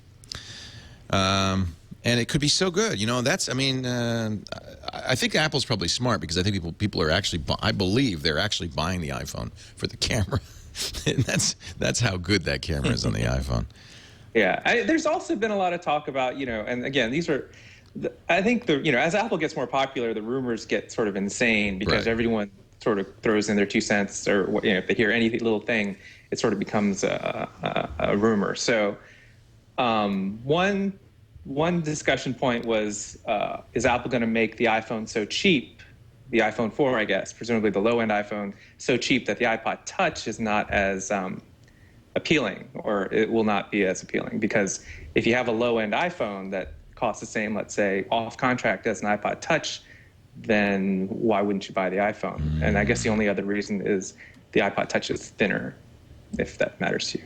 And it could be so good. I think Apple's probably smart because I think people are actually. I believe they're actually buying the iPhone for the camera, and that's how good that camera is on the iPhone. Yeah, there's also been a lot of talk about and again these are. I think as Apple gets more popular, the rumors get sort of insane because everyone sort of throws in their 2 cents, or if they hear any little thing, it sort of becomes a rumor. So one discussion point was, is Apple going to make the iPhone so cheap, the iPhone 4, I guess, presumably the low-end iPhone, so cheap that the iPod Touch is not as appealing, or it will not be as appealing? Because if you have a low-end iPhone that costs the same, let's say, off-contract as an iPod Touch, then why wouldn't you buy the iPhone? And I guess the only other reason is the iPod Touch is thinner, if that matters to you.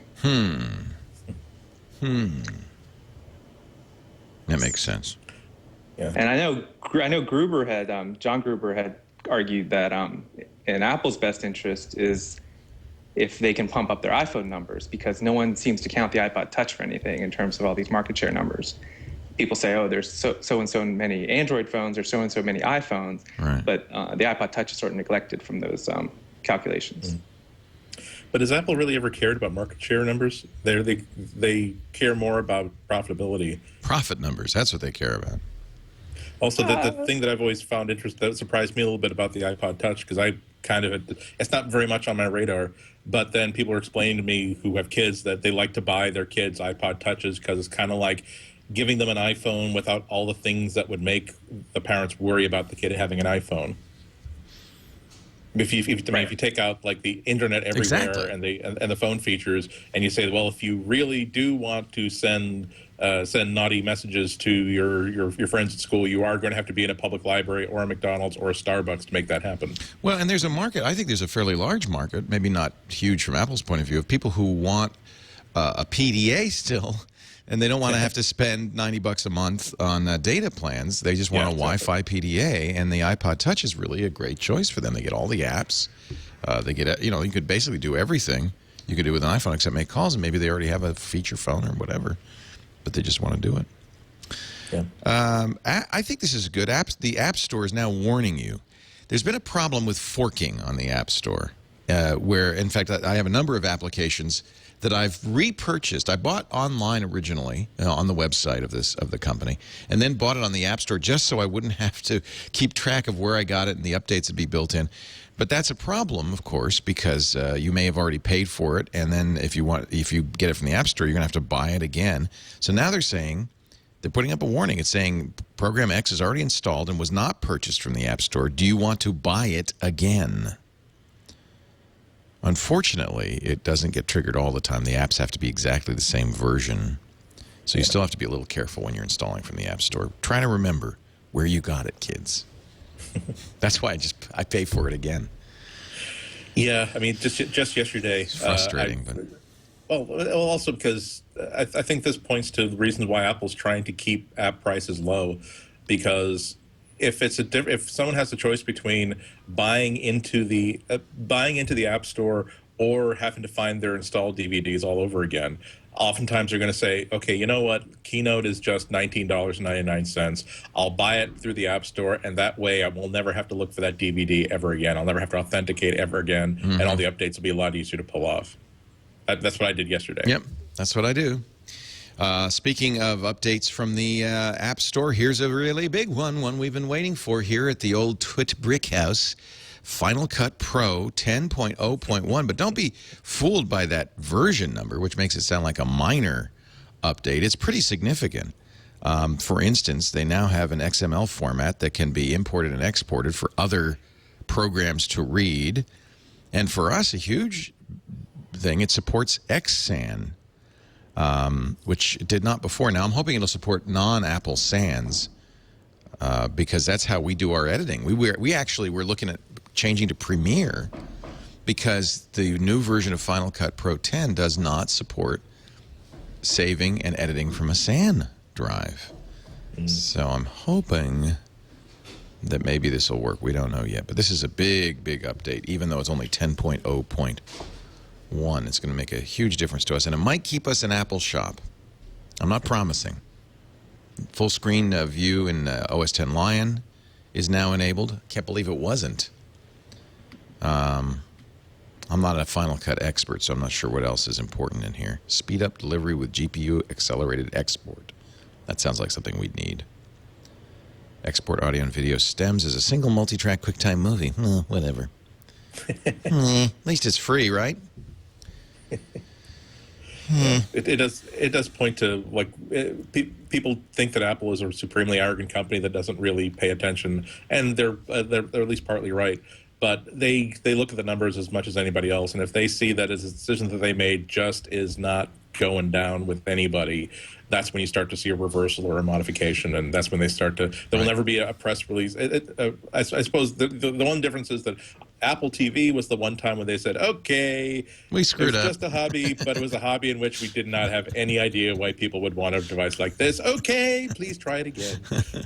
That makes sense. Yeah. And I know Gruber had John Gruber had argued that in Apple's best interest is if they can pump up their iPhone numbers, because no one seems to count the iPod Touch for anything in terms of all these market share numbers. people say, oh, there's so and so many Android phones or so and so many iPhones, Right. but the iPod Touch is sort of neglected from those calculations. But has Apple really ever cared about market share numbers? They care more about profitability. Profit numbers, that's what they care about. Also, the thing that I've always found interesting, that surprised me a little bit about the iPod Touch, because I kind of, it's not very much on my radar, but then people are explaining to me who have kids that they like to buy their kids iPod Touches because it's kind of like giving them an iPhone without all the things that would make the parents worry about the kid having an iPhone. If you take out like the internet everywhere and the phone features, and you say, well, if you really do want to send naughty messages to your friends at school, you are going to have to be in a public library or a McDonald's or a Starbucks to make that happen. Well, and there's a market. I think there's a fairly large market, maybe not huge from Apple's point of view, of people who want a PDA still. And they don't want to have to spend $90 a month on data plans. They just want a Wi-Fi PDA, and the iPod Touch is really a great choice for them. They get all the apps. They get, you could basically do everything you could do with an iPhone except make calls, and maybe they already have a feature phone or whatever, but they just want to do it. Yeah. I think this is good. The App Store is now warning you. There's been a problem with forking on the App Store, where, in fact, I have a number of applications that I've repurchased. I bought online originally on the website of the company, and then bought it on the App Store just so I wouldn't have to keep track of where I got it and the updates would be built in. But that's a problem, of course, because you may have already paid for it, and then if you get it from the App Store, you're going to have to buy it again. So now they're putting up a warning. It's saying Program X is already installed and was not purchased from the App Store. Do you want to buy it again? Unfortunately, it doesn't get triggered all the time. The apps have to be exactly the same version. So you still have to be a little careful when you're installing from the App Store. Try to remember where you got it, kids. That's why I pay for it again. Yeah, I mean, just yesterday. It's frustrating, but... Well, also because I think this points to the reasons why Apple's trying to keep app prices low, because if someone has a choice between buying into the App Store or having to find their installed DVDs all over again, oftentimes they're going to say, okay, you know what? Keynote is just $19.99. I'll buy it through the App Store, and that way I will never have to look for that DVD ever again. I'll never have to authenticate ever again, and all the updates will be a lot easier to pull off. That's what I did yesterday. Yep, that's what I do. Speaking of updates from the App Store, here's a really big one we've been waiting for here at the old Twit Brick House. Final Cut Pro 10.0.1. But don't be fooled by that version number, which makes it sound like a minor update. It's pretty significant. For instance, they now have an XML format that can be imported and exported for other programs to read. And for us, a huge thing, it supports XSAN. Which it did not before. Now I'm hoping it'll support non-Apple SANs because that's how we do our editing. We actually were looking at changing to Premiere because the new version of Final Cut Pro 10 does not support saving and editing from a SAN drive. So I'm hoping that maybe this will work. We don't know yet, but this is a big update, even though it's only 10.0.1. It's going to make a huge difference to us, and it might keep us in Apple shop. I'm not promising. Full screen view in OS X Lion is now enabled. Can't believe it wasn't. I'm not a Final Cut expert, so I'm not sure what else is important in here. Speed up delivery with GPU accelerated export. That sounds like something we'd need. Export audio and video stems as a single multi-track QuickTime movie. Whatever. At least it's free, right? It does point to like people think that Apple is a supremely arrogant company that doesn't really pay attention, and they're at least partly right. But they look at the numbers as much as anybody else, and if they see that as a decision that they made just is not going down with anybody, that's when you start to see a reversal or a modification, and that's when they start to. There will never be a press release. I suppose the one difference is that Apple TV was the one time when they said, okay, we screwed up. It was just a hobby, but it was a hobby in which we did not have any idea why people would want a device like this. Okay, please try it again.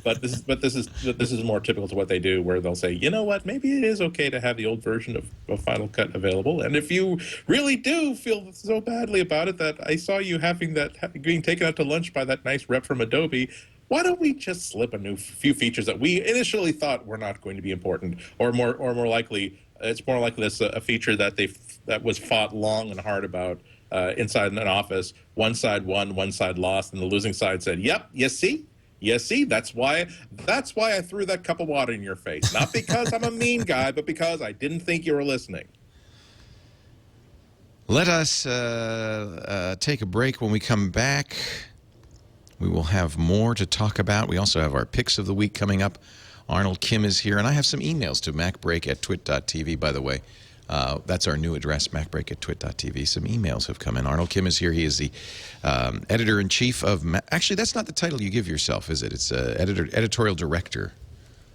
But this is more typical to what they do, where they'll say, you know what, maybe it is okay to have the old version of Final Cut available. And if you really do feel so badly about it that I saw you having being taken out to lunch by that nice rep from Adobe, why don't we just slip a few features that we initially thought were not going to be important, or more likely, it's more likely this a feature that that was fought long and hard about inside an office. One side won, one side lost, and the losing side said, "Yep, you see." That's why I threw that cup of water in your face. Not because I'm a mean guy, but because I didn't think you were listening. Let us take a break. When we come back, we will have more to talk about. We also have our picks of the week coming up. Arnold Kim is here, and I have some emails to macbreak@twit.tv, by the way. That's our new address, macbreak@twit.tv. Some emails have come in. Arnold Kim is here. He is the editor-in-chief of... Actually, that's not the title you give yourself, is it? It's editorial director.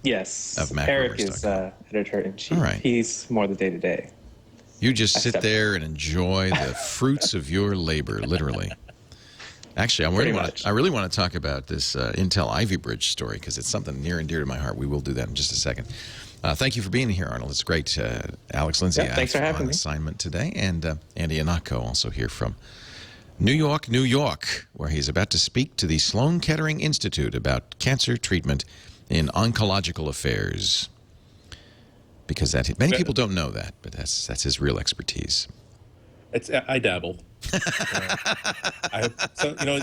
Yes. Of Eric is editor-in-chief. All right. He's more the day-to-day. You just sit there and enjoy the fruits of your labor, literally. Actually, I really want to talk about this Intel Ivy Bridge story because it's something near and dear to my heart. We will do that in just a second. Thank you for being here, Arnold. It's great. Alex Lindsay, thanks for having me. Assignment today, and Andy Ihnatko also here from New York, where he's about to speak to the Sloan Kettering Institute about cancer treatment in oncological affairs. Because many people don't know that, but that's his real expertise. I dabble.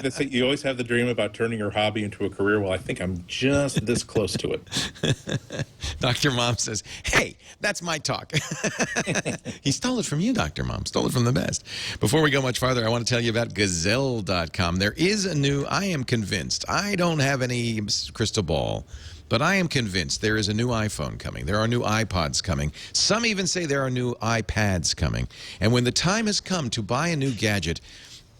They say you always have the dream about turning your hobby into a career. Well, I think I'm just this close to it. Dr. Mom says, hey, that's my talk. He stole it from you, Dr. Mom. Stole it from the best. Before we go much farther, I want to tell you about Gazelle.com. There is I am convinced, I don't have any crystal ball, but I am convinced there is a new iPhone coming. There are new iPods coming. Some even say there are new iPads coming. And when the time has come to buy a new gadget,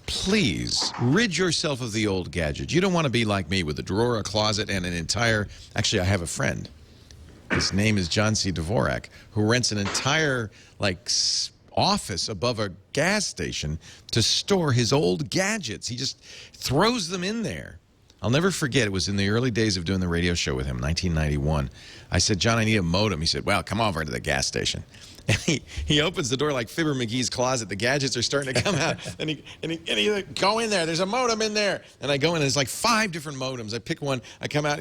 please rid yourself of the old gadget. You don't want to be like me with a drawer, a closet, and an entire... Actually, I have a friend. His name is John C. Dvorak, who rents an entire, office above a gas station to store his old gadgets. He just throws them in there. I'll never forget, it was in the early days of doing the radio show with him, 1991. I said, John, I need a modem. He said, well, come over to the gas station. And he opens the door like Fibber McGee's closet. The gadgets are starting to come out. and he like, go in there. There's a modem in there. And I go in, and there's like 5 different modems. I pick one. I come out,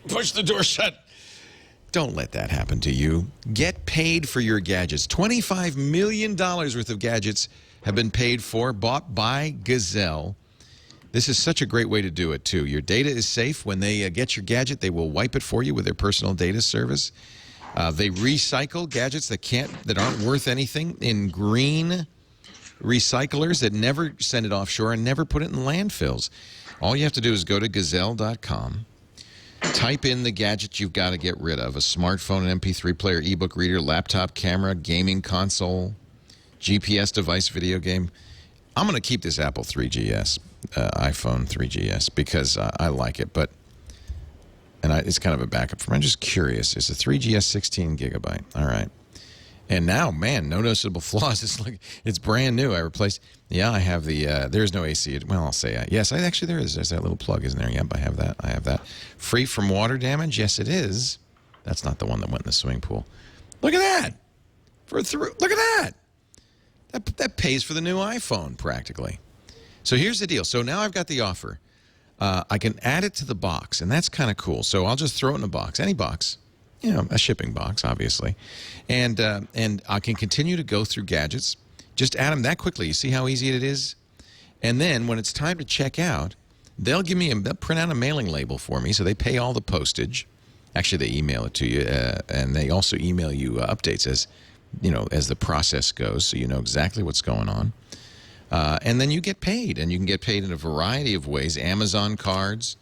push the door shut. Don't let that happen to you. Get paid for your gadgets. $25 million worth of gadgets have been paid for, bought by Gazelle. This is such a great way to do it, too. Your data is safe. When they get your gadget, they will wipe it for you with their personal data service. They recycle gadgets that aren't worth anything in green recyclers that never send it offshore and never put it in landfills. All you have to do is go to Gazelle.com, type in the gadget you've got to get rid of: a smartphone, an MP3 player, ebook reader, laptop, camera, gaming console, GPS device, video game. I'm going to keep this Apple 3GS, iPhone 3GS, because I like it, it's kind of a backup for me. I'm just curious. It's a 3GS 16 gigabyte. All right. And now, man, no noticeable flaws. It's brand new. I replaced. Yeah, I have the. There's no AC. Well, I'll say yes. Actually, there is. There's that little plug, isn't there? Yep, I have that. I have that. Free from water damage. Yes, it is. That's not the one that went in the swimming pool. Look at that. Look at that. That pays for the new iPhone practically. So here's the deal. So now I've got the offer. I can add it to the box, and that's kind of cool. So I'll just throw it in a box, any box, a shipping box, obviously, and I can continue to go through gadgets. Just add them that quickly. You see how easy it is? And then when it's time to check out, they'll print out a mailing label for me, so they pay all the postage. Actually, they email it to you, and they also email you updates as the process goes, so you know exactly what's going on. And then you get paid, and you can get paid in a variety of ways. Amazon cards.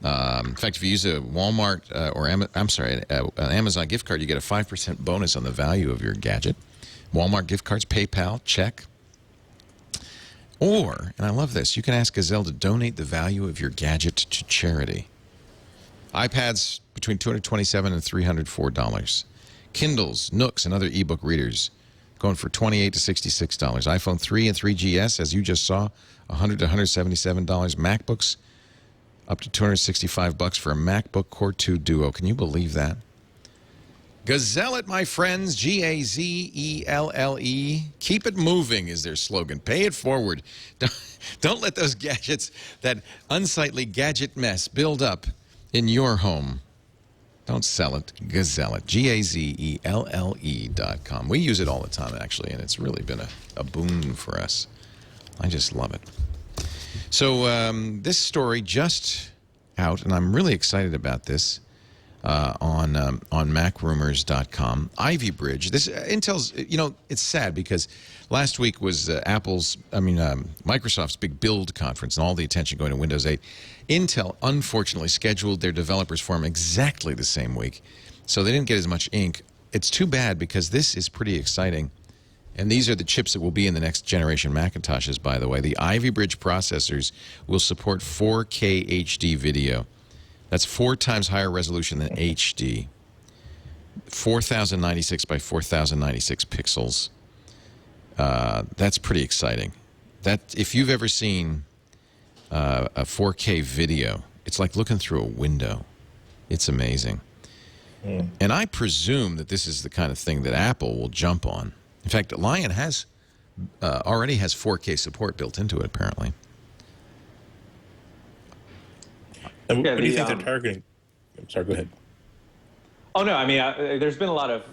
In fact, if you use a Walmart an Amazon gift card, you get a 5% bonus on the value of your gadget. Walmart gift cards, PayPal, check. Or, and I love this, you can ask Gazelle to donate the value of your gadget to charity. iPads between $227 and $304. Kindles, Nooks, and other ebook readers going for $28 to $66. iPhone 3 and 3GS, as you just saw, $100 to $177. MacBooks, up to $265 for a MacBook Core 2 Duo. Can you believe that? Gazelle it, my friends. Gazelle. Keep it moving is their slogan. Pay it forward. Don't let those gadgets, that unsightly gadget mess, build up in your home. Don't sell it. Gazelle it. Gazelle.com. We use it all the time, actually, and it's really been a boon for us. I just love it. So this story just out, and I'm really excited about this. On MacRumors.com. Ivy Bridge. This Intel's. It's sad because last week was Microsoft's big build conference, and all the attention going to Windows 8. Intel unfortunately scheduled their developers forum exactly the same week, so they didn't get as much ink. It's too bad because this is pretty exciting, and these are the chips that will be in the next generation Macintoshes. By the way, the Ivy Bridge processors will support 4K HD video. That's 4 times higher resolution than HD. 4096 by 4096 pixels. That's pretty exciting. If you've ever seen a 4K video, it's like looking through a window. It's amazing. And I presume that this is the kind of thing that Apple will jump on. In fact, Lion already has 4K support built into it, apparently. What do you think they're targeting? I'm sorry, go ahead. Oh, no, there's been a lot of,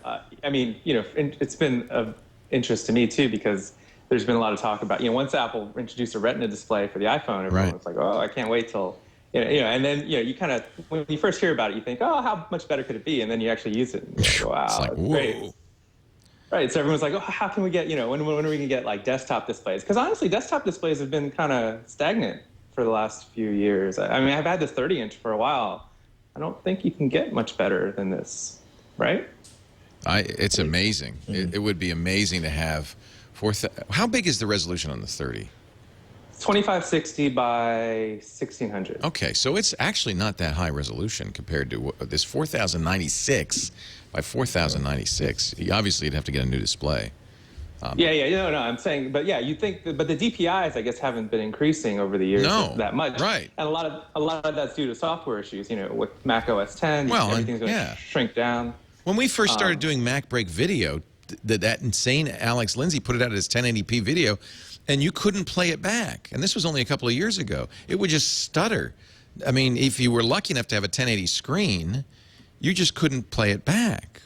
it's been of interest to me, too, because there's been a lot of talk about, once Apple introduced a Retina display for the iPhone, everyone was like, oh, I can't wait till, and then, you kind of, when you first hear about it, you think, oh, how much better could it be? And then you actually use it, and you're like, wow, it's like, that's whoa. great. Right, so everyone's like, oh, how can we get, when are we going to get, like, desktop displays? Because honestly, desktop displays have been kind of stagnant for the last few years. I've had this 30-inch for a while. I don't think you can get much better than this, right? It's amazing. It would be amazing to have how big is the resolution on the 30? 2560 by 1600. Okay, so it's actually not that high resolution compared to this 4096 by 4096. Obviously, you'd have to get a new display. I'm saying, but yeah, you think, but the DPIs, I guess, haven't been increasing over the years that much, right? And a lot of that's due to software issues. With Mac OS 10, everything's going to shrink down. When we first started doing MacBreak video, that insane Alex Lindsay put it out as 1080p video, and you couldn't play it back. And this was only a couple of years ago. It would just stutter. I mean, if you were lucky enough to have a 1080 screen, you just couldn't play it back.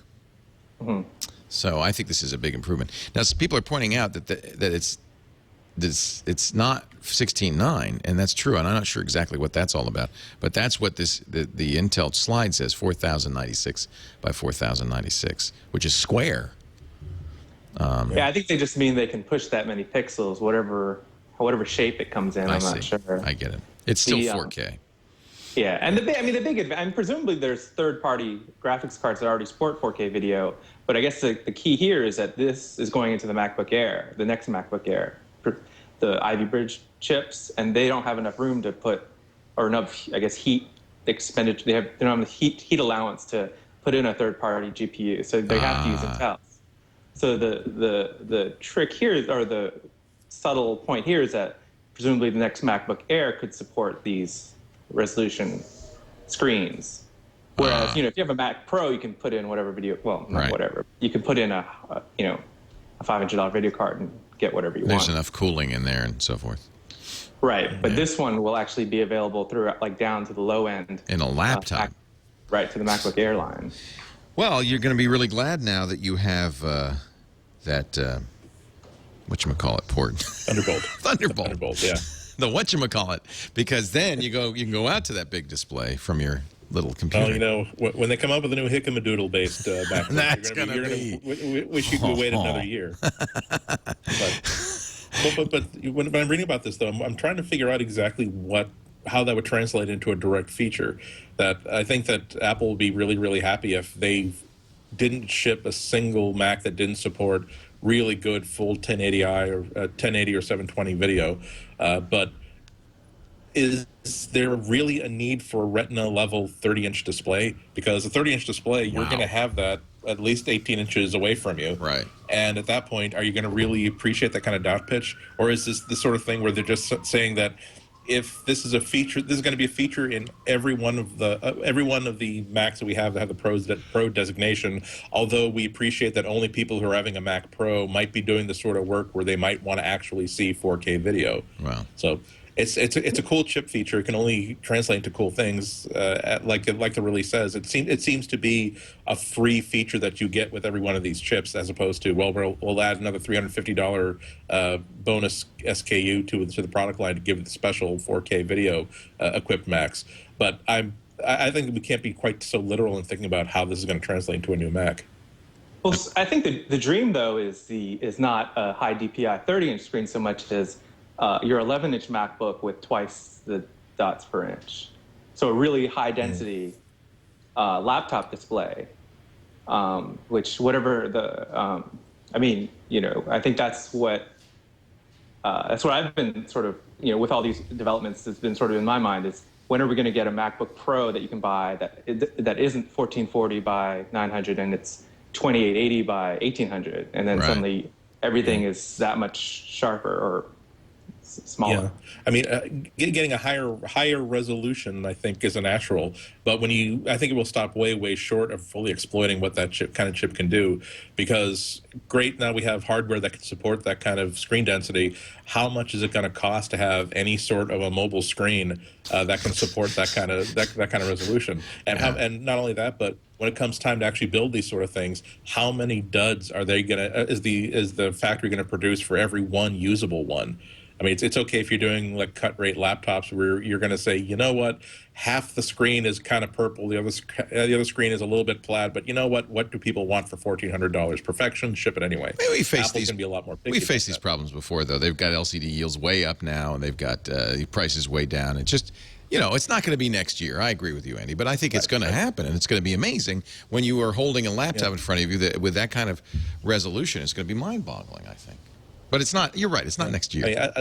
Mm-hmm. So I think this is a big improvement. Now, people are pointing out that it's not 16.9, and that's true. And I'm not sure exactly what that's all about. But that's what the Intel slide says: 4096 by 4096, which is square. I think they just mean they can push that many pixels, whatever shape it comes in. I'm not sure. I get it. It's still 4K. Yeah, and the big advantage, presumably there's third-party graphics cards that already support 4K video, but I guess the key here is that this is going into the MacBook Air, the next MacBook Air, the Ivy Bridge chips, and they don't have enough room to put, or enough, I guess, heat expenditure. They don't have the heat allowance to put in a third-party GPU, so they have to use Intel. So the trick here, or the subtle point here, is that presumably the next MacBook Air could support these resolution screens. Whereas, if you have a Mac Pro, you can put in whatever video, whatever. You can put in a $500 video card and get whatever you want. There's enough cooling in there and so forth. Right, but this one will actually be available through, down to the low end. In a laptop. Right, to the MacBook Air line. Well, you're going to be really glad now that you have that, whatchamacallit port. Thunderbolt. Thunderbolt, yeah. The whatchamacallit, because then you can go out to that big display from your little computer. Well, when they come up with a new Hickamadoodle based back, that's going to be. Wish you could wait another year. But when I'm reading about this, though, I'm trying to figure out exactly how that would translate into a direct feature. That I think that Apple would be really, really happy if they didn't ship a single Mac that didn't support really good full 1080i or 1080 or 720 video. But is there really a need for a Retina level 30-inch display? Because a 30-inch display, you're going to have that at least 18 inches away from you. Right. And at that point, are you going to really appreciate that kind of dot pitch? Or is this the sort of thing where they're just saying that if this is a feature, this is going to be a feature in every one of the Macs that we have that have the Pro designation. Although we appreciate that only people who are having a Mac Pro might be doing the sort of work where they might want to actually see 4K video. Wow. So it's a cool chip feature. It can only translate into cool things, like the release says. It seems to be a free feature that you get with every one of these chips, as opposed to, well, we'll add another $350 bonus SKU to the product line to give it the special 4K video equipped Macs. But I think we can't be quite so literal in thinking about how this is going to translate into a new Mac. Well, I think the dream though is not a high DPI 30-inch screen so much as your 11-inch MacBook with twice the dots per inch. So a really high-density laptop display, which whatever the, I mean, I think that's what I've been sort of, with all these developments, that's been sort of in my mind is when are we going to get a MacBook Pro that you can buy that isn't 1440 by 900 and it's 2880 by 1800, and then suddenly everything is that much sharper or smaller. Yeah, I mean, getting a higher resolution, I think, is a natural. But I think it will stop way short of fully exploiting what that kind of chip can do. Because great, now we have hardware that can support that kind of screen density. How much is it going to cost to have any sort of a mobile screen that can support that kind of resolution? And and not only that, but when it comes time to actually build these sort of things, how many duds are they is the factory going to produce for every one usable one? I mean, it's okay if you're doing like cut rate laptops where you're going to say, you know what, half the screen is kind of purple, the other screen is a little bit plaid, but you know what do people want for $1,400? Perfection, ship it anyway. We face Apple's going to be a lot more picky. We faced these problems before, though. They've got LCD yields way up now, and they've got prices way down. It's just, it's not going to be next year. I agree with you, Andy, but I think it's going to happen, and it's going to be amazing when you are holding a laptop in front of you with that kind of resolution. It's going to be mind-boggling, I think. But it's not. You're right. It's not next year.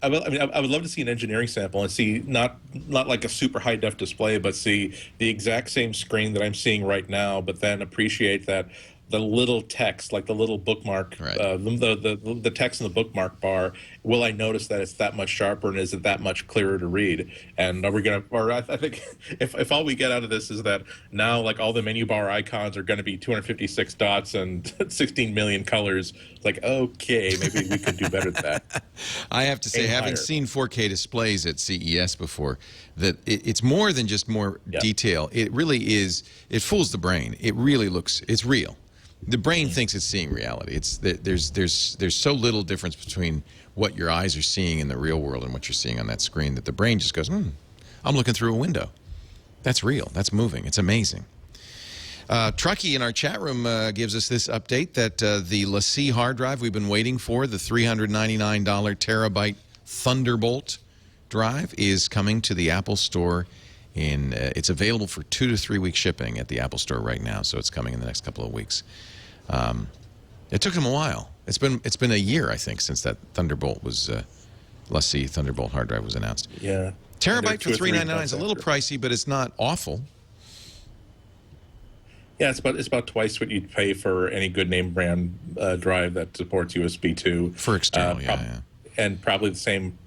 I would love to see an engineering sample and see not like a super high def display, but see the exact same screen that I'm seeing right now, but then appreciate that the little text, like the little bookmark, the text in the bookmark bar. Will I notice that it's that much sharper, and is it that much clearer to read? And are we gonna? Or I think if all we get out of this is that now, like, all the menu bar icons are going to be 256 dots and 16 million colors. It's like, okay, maybe we could do better than that. I have to say, having seen 4K displays at CES before, that it's more than just more detail. It really is. It fools the brain. It really looks. It's real. The brain thinks it's seeing reality. There's so little difference between what your eyes are seeing in the real world and what you're seeing on that screen that the brain just goes, I'm looking through a window. That's real. That's moving. It's amazing. Truckee in our chat room gives us this update that the LaCie hard drive we've been waiting for, the $399 terabyte Thunderbolt drive, is coming to the Apple Store. It's available for 2 to 3 week shipping at the Apple Store right now, so it's coming in the next couple of weeks. It took them a while. It's been a year, I think, since that Thunderbolt was LaCie Thunderbolt hard drive was announced. Yeah, terabyte for $399 is a little pricey, but it's not awful. Yeah, it's about twice what you'd pay for any good name brand drive that supports USB 2 for external. And probably the same.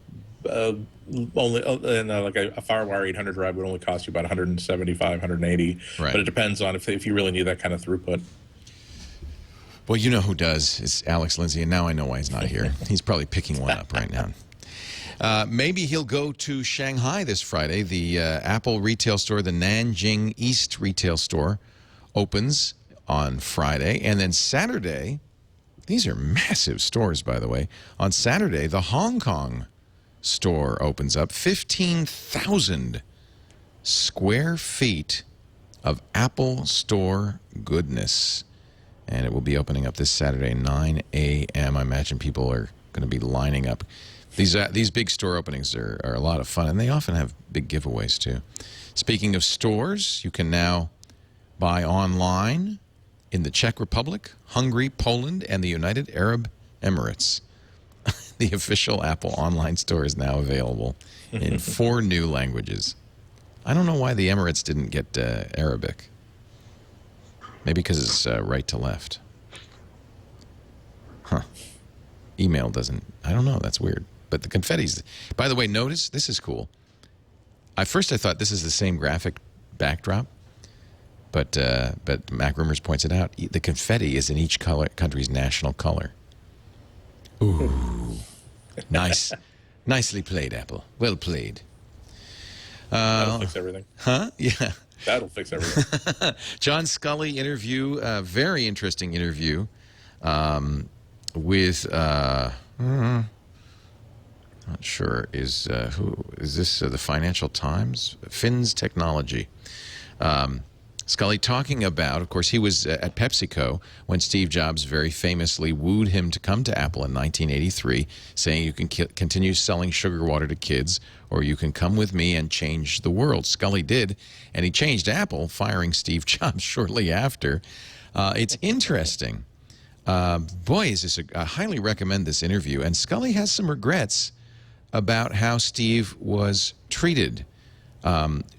Only like a FireWire 800 drive would only cost you about 175, 180. Right. But it depends on if you really need that kind of throughput. Well, you know who does. It's Alex Lindsay, and now I know why he's not here. He's probably picking one up right now. Maybe he'll go to Shanghai this Friday. The Apple retail store, the Nanjing East retail store, opens on Friday. And then Saturday, these are massive stores, by the way. On Saturday, the Hong Kong store opens up. 15,000 square feet of Apple Store goodness. And it will be opening up this Saturday, 9 a.m. I imagine people are going to be lining up. These big store openings are a lot of fun, and they often have big giveaways, too. Speaking of stores, you can now buy online in the Czech Republic, Hungary, Poland, and the United Arab Emirates. The official Apple online store is now available in 4 new languages. I don't know why the Emirates didn't get Arabic. Maybe because it's right to left. Huh. Email doesn't. I don't know. That's weird. but the confetti's. By the way, notice this is cool. At first, I thought this is the same graphic backdrop, but Mac Rumors points it out. The confetti is in each country's national color. Ooh, nice, nicely played, Apple. Well played. That'll fix everything. Huh? Yeah. That'll fix everything. John Scully interview, very interesting interview with, not sure, who is this? The Financial Times? Finn's Technology. Scully talking about, of course, he was at PepsiCo when Steve Jobs very famously wooed him to come to Apple in 1983, saying you can continue selling sugar water to kids, or you can come with me and change the world. Scully did, and he changed Apple, firing Steve Jobs shortly after. It's interesting. Boy, is this I highly recommend this interview. And Scully has some regrets about how Steve was treated.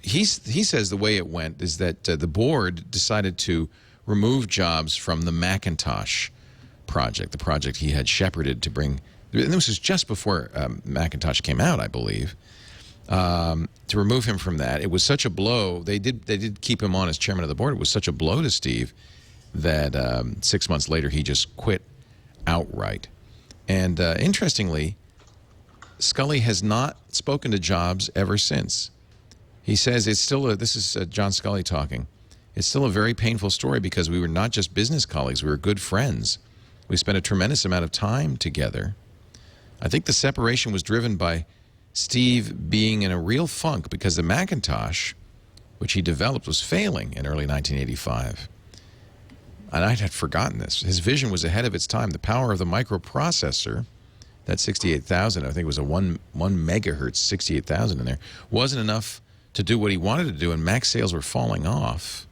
He says the way it went is that the board decided to remove Jobs from the Macintosh project, the project he had shepherded to bring. And this was just before Macintosh came out, I believe. To remove him from that, it was such a blow. They did keep him on as chairman of the board. It was such a blow to Steve that 6 months later he just quit outright. And interestingly, Scully has not spoken to Jobs ever since. He says it's still this is John Scully talking. It's still a very painful story because we were not just business colleagues, we were good friends. We spent a tremendous amount of time together. I think the separation was driven by Steve being in a real funk because the Macintosh, which he developed, was failing in early 1985. And I had forgotten this. His vision was ahead of its time. The power of the microprocessor, that 68,000, I think it was a 1 megahertz 68,000 in there, wasn't enough to do what he wanted to do, and Mac sales were falling off.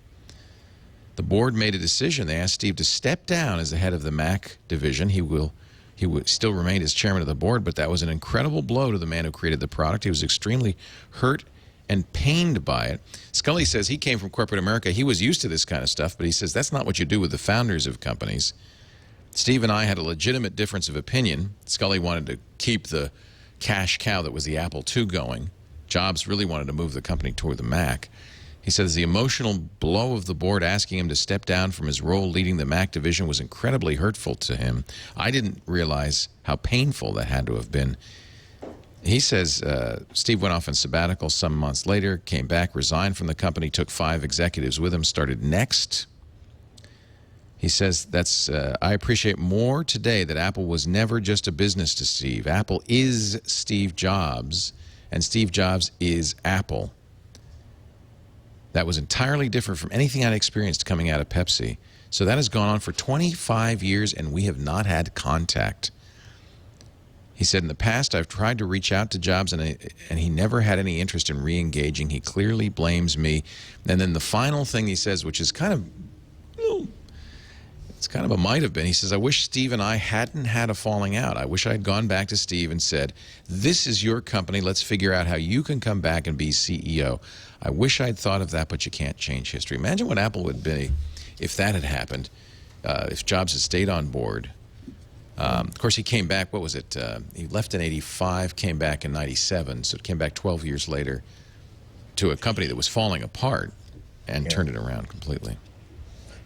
The board made a decision. They asked Steve to step down as the head of the Mac division. He would still remain as chairman of the board, but that was an incredible blow to the man who created the product. He was extremely hurt and pained by it. Scully says he came from corporate America. He was used to this kind of stuff, but he says that's not what you do with the founders of companies. Steve and I had a legitimate difference of opinion. Scully wanted to keep the cash cow that was the Apple II going. Jobs really wanted to move the company toward the Mac. He says the emotional blow of the board asking him to step down from his role leading the Mac division was incredibly hurtful to him. I didn't realize how painful that had to have been. He says Steve went off on sabbatical some months later, came back, resigned from the company, took 5 executives with him, started Next. He says, I appreciate more today that Apple was never just a business to Steve. Apple is Steve Jobs, and Steve Jobs is Apple. That was entirely different from anything I'd experienced coming out of Pepsi. So that has gone on for 25 years, and we have not had contact. He said, in the past, I've tried to reach out to Jobs, and he never had any interest in re-engaging. He clearly blames me. And then the final thing he says, which is kind of, it's kind of a might have been. He says, I wish Steve and I hadn't had a falling out. I wish I had gone back to Steve and said, this is your company. Let's figure out how you can come back and be CEO. I wish I'd thought of that, but you can't change history. Imagine what Apple would be if that had happened, if Jobs had stayed on board. Of course, he came back, what was it? He left in 85, came back in 97, so it came back 12 years later to a company that was falling apart and turned it around completely.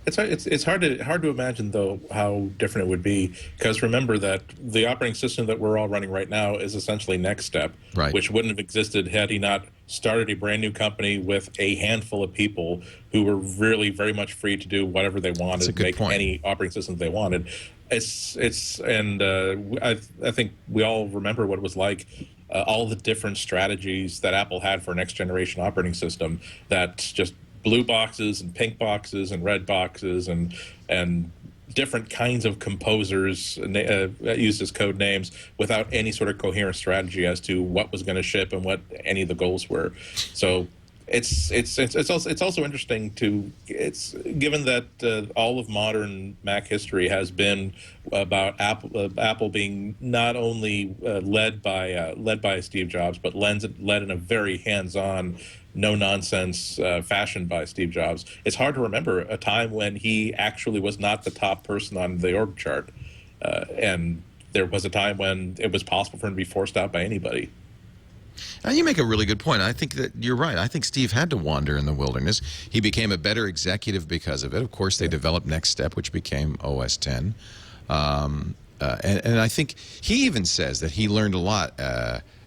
It's hard to imagine, though, how different it would be, because remember that the operating system that we're all running right now is essentially Next Step, right, which wouldn't have existed had he not started a brand new company with a handful of people who were really very much free to do whatever they wanted, make any operating system they wanted. I think we all remember what it was like. All the different strategies that Apple had for next generation operating system, that just blue boxes and pink boxes and red boxes and different kinds of composers used as code names without any sort of coherent strategy as to what was going to ship and what any of the goals were. So it's also interesting given that all of modern Mac history has been about Apple being not only led by Steve Jobs, but led in a very hands-on, no-nonsense fashion by Steve Jobs. It's hard to remember a time when he actually was not the top person on the org chart, and there was a time when it was possible for him to be forced out by anybody. Now, you make a really good point. I think that you're right. I think Steve had to wander in the wilderness. He became a better executive because of it. Of course, they developed Next Step, which became OS 10. And I think he even says that he learned a lot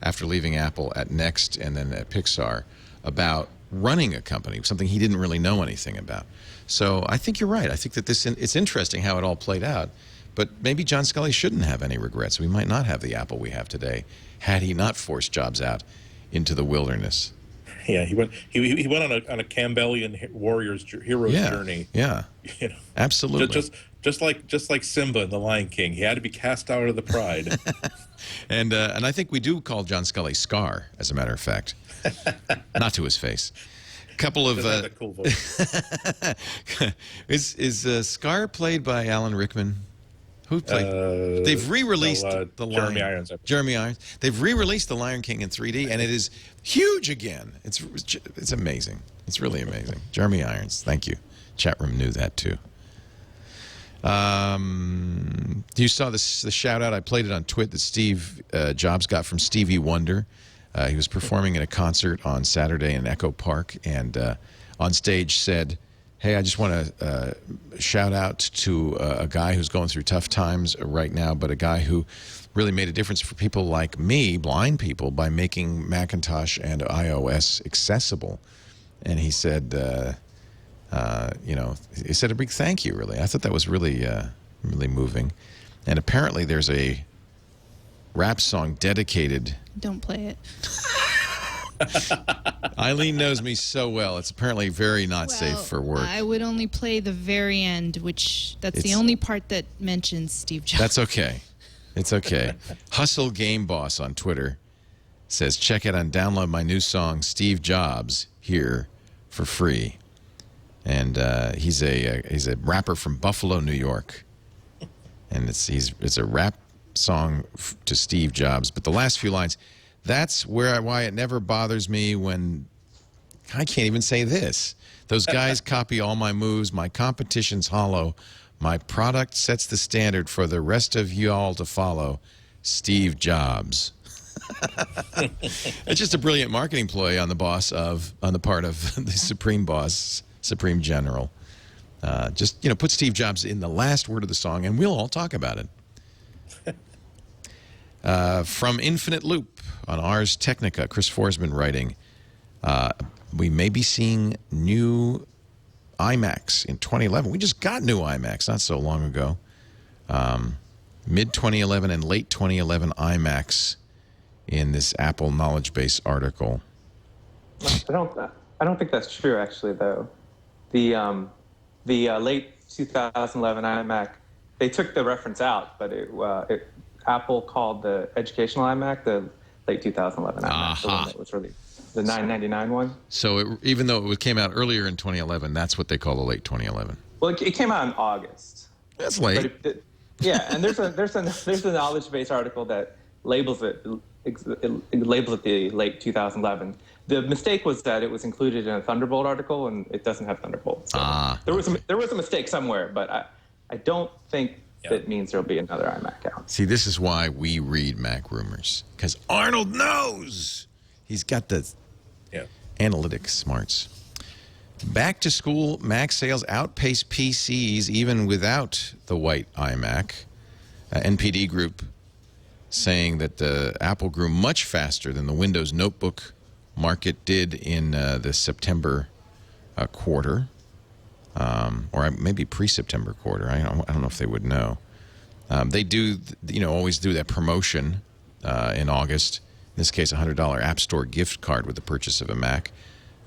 after leaving Apple at Next and then at Pixar about running a company, something he didn't really know anything about. So I think you're right. I think that it's interesting how it all played out. But maybe John Scully shouldn't have any regrets. We might not have the Apple we have today had he not forced Jobs out into the wilderness. Yeah, he went on a Campbellian hero's journey. Yeah, You know, absolutely. just like Simba in The Lion King, he had to be cast out of the pride. And I think we do call John Scully Scar, as a matter of fact, not to his face. A couple of Doesn't have that cool voice. is Scar played by Alan Rickman? Who played? They've re-released the Jeremy Lion. Irons. Jeremy Irons. They've re-released The Lion King in 3D, and it is huge again. It's amazing. It's really amazing. Jeremy Irons. Thank you. Chat room knew that too. You saw the shout out. I played it on Twit that Steve Jobs got from Stevie Wonder. He was performing at a concert on Saturday in Echo Park, and on stage said, "Hey, I just want to shout out to a guy who's going through tough times right now, but a guy who really made a difference for people like me, blind people, by making Macintosh and iOS accessible." And he said, he said a big thank you, really. I thought that was really, really moving. And apparently there's a rap song dedicated. Don't play it. Eileen knows me so well. It's apparently very not safe for work. I would only play the very end, that's the only part that mentions Steve Jobs. That's okay. It's okay. Hustle Game Boss on Twitter says, check it and download my new song, Steve Jobs, here for free. And he's a rapper from Buffalo, New York. And it's a rap song to Steve Jobs. But the last few lines, that's why it never bothers me when, I can't even say this. Those guys copy all my moves. My competition's hollow. My product sets the standard for the rest of you all to follow. Steve Jobs. It's just a brilliant marketing ploy on the part of the Supreme Boss, Supreme General. Just put Steve Jobs in the last word of the song, and we'll all talk about it. From Infinite Loop on Ars Technica, Chris Forsman writing, we may be seeing new iMacs in 2011. We just got new iMacs not so long ago. Mid-2011 and late 2011 iMacs in this Apple Knowledge Base article. I don't think that's true, actually, though. The late 2011 iMac, they took the reference out, but Apple called the educational iMac the late 2011 iMac, the one that was released, the 999 one. So even though it came out earlier in 2011, that's what they call the late 2011. Well, it came out in August. That's late. But yeah, and there's a knowledge base article that labels it the late 2011. The mistake was that it was included in a Thunderbolt article, and it doesn't have Thunderbolt. So there was a mistake somewhere, but I don't think that means there'll be another iMac out. See, this is why we read Mac Rumors, because Arnold knows. He's got the analytic smarts. Back to school, Mac sales outpace PCs even without the white iMac. NPD Group saying that Apple grew much faster than the Windows notebook market did in the September quarter, or maybe pre-September quarter. I don't know if they would know. They do, always do that promotion in August. In this case, a $100 App Store gift card with the purchase of a Mac.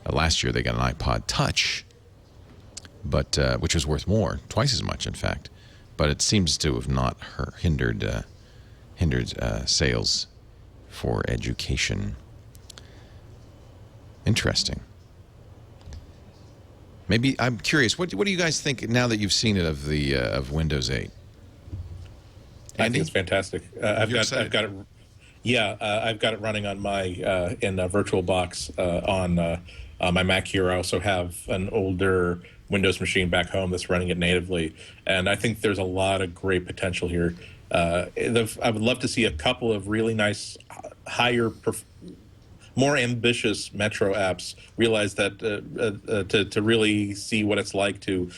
Last year, they got an iPod Touch, but which was worth more, twice as much, in fact. But it seems to have not hindered sales for education. Interesting. Maybe I'm curious. What do you guys think now that you've seen it of Windows 8? I think it's fantastic. I've got it. Yeah, I've got it running on my in a VirtualBox on my Mac here. I also have an older Windows machine back home that's running it natively, and I think there's a lot of great potential here. I would love to see a couple of really nice, more ambitious Metro apps realize that to really see what it's like to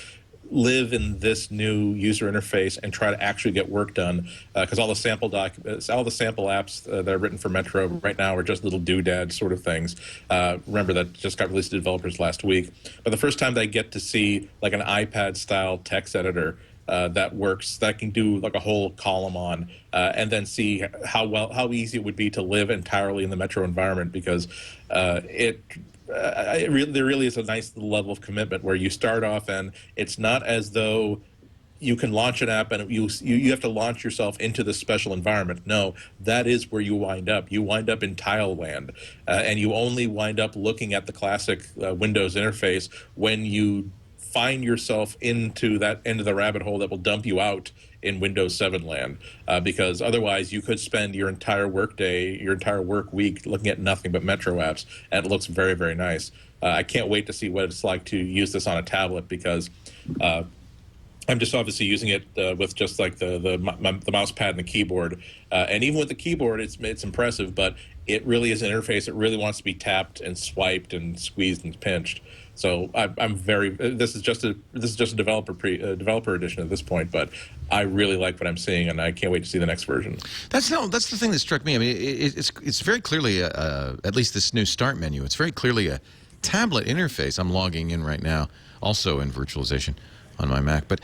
live in this new user interface and try to actually get work done, because all the sample apps that are written for Metro right now are just little doodad sort of things. Remember, that just got released to developers last week. But the first time they get to see like an iPad style text editor that works, that can do like a whole column on, and then see how easy it would be to live entirely in the Metro environment, because there really is a nice level of commitment where you start off and it's not as though you can launch an app and you have to launch yourself into this special environment. No, that is where you wind up. You wind up in tile land, and you only wind up looking at the classic Windows interface when you find yourself into that end of the rabbit hole that will dump you out in Windows 7 land, because otherwise you could spend your entire workday, your entire work week looking at nothing but Metro apps, and it looks very, very nice. I can't wait to see what it's like to use this on a tablet, because I'm just obviously using it with just like the mouse pad and the keyboard, and even with the keyboard, it's impressive, but it really is an interface. It really wants to be tapped and swiped and squeezed and pinched. So I'm very. This is just a developer edition at this point, but I really like what I'm seeing, and I can't wait to see the next version. That's the thing that struck me. I mean, it's very clearly at least this new start menu. It's very clearly a tablet interface. I'm logging in right now, also in virtualization on my Mac. But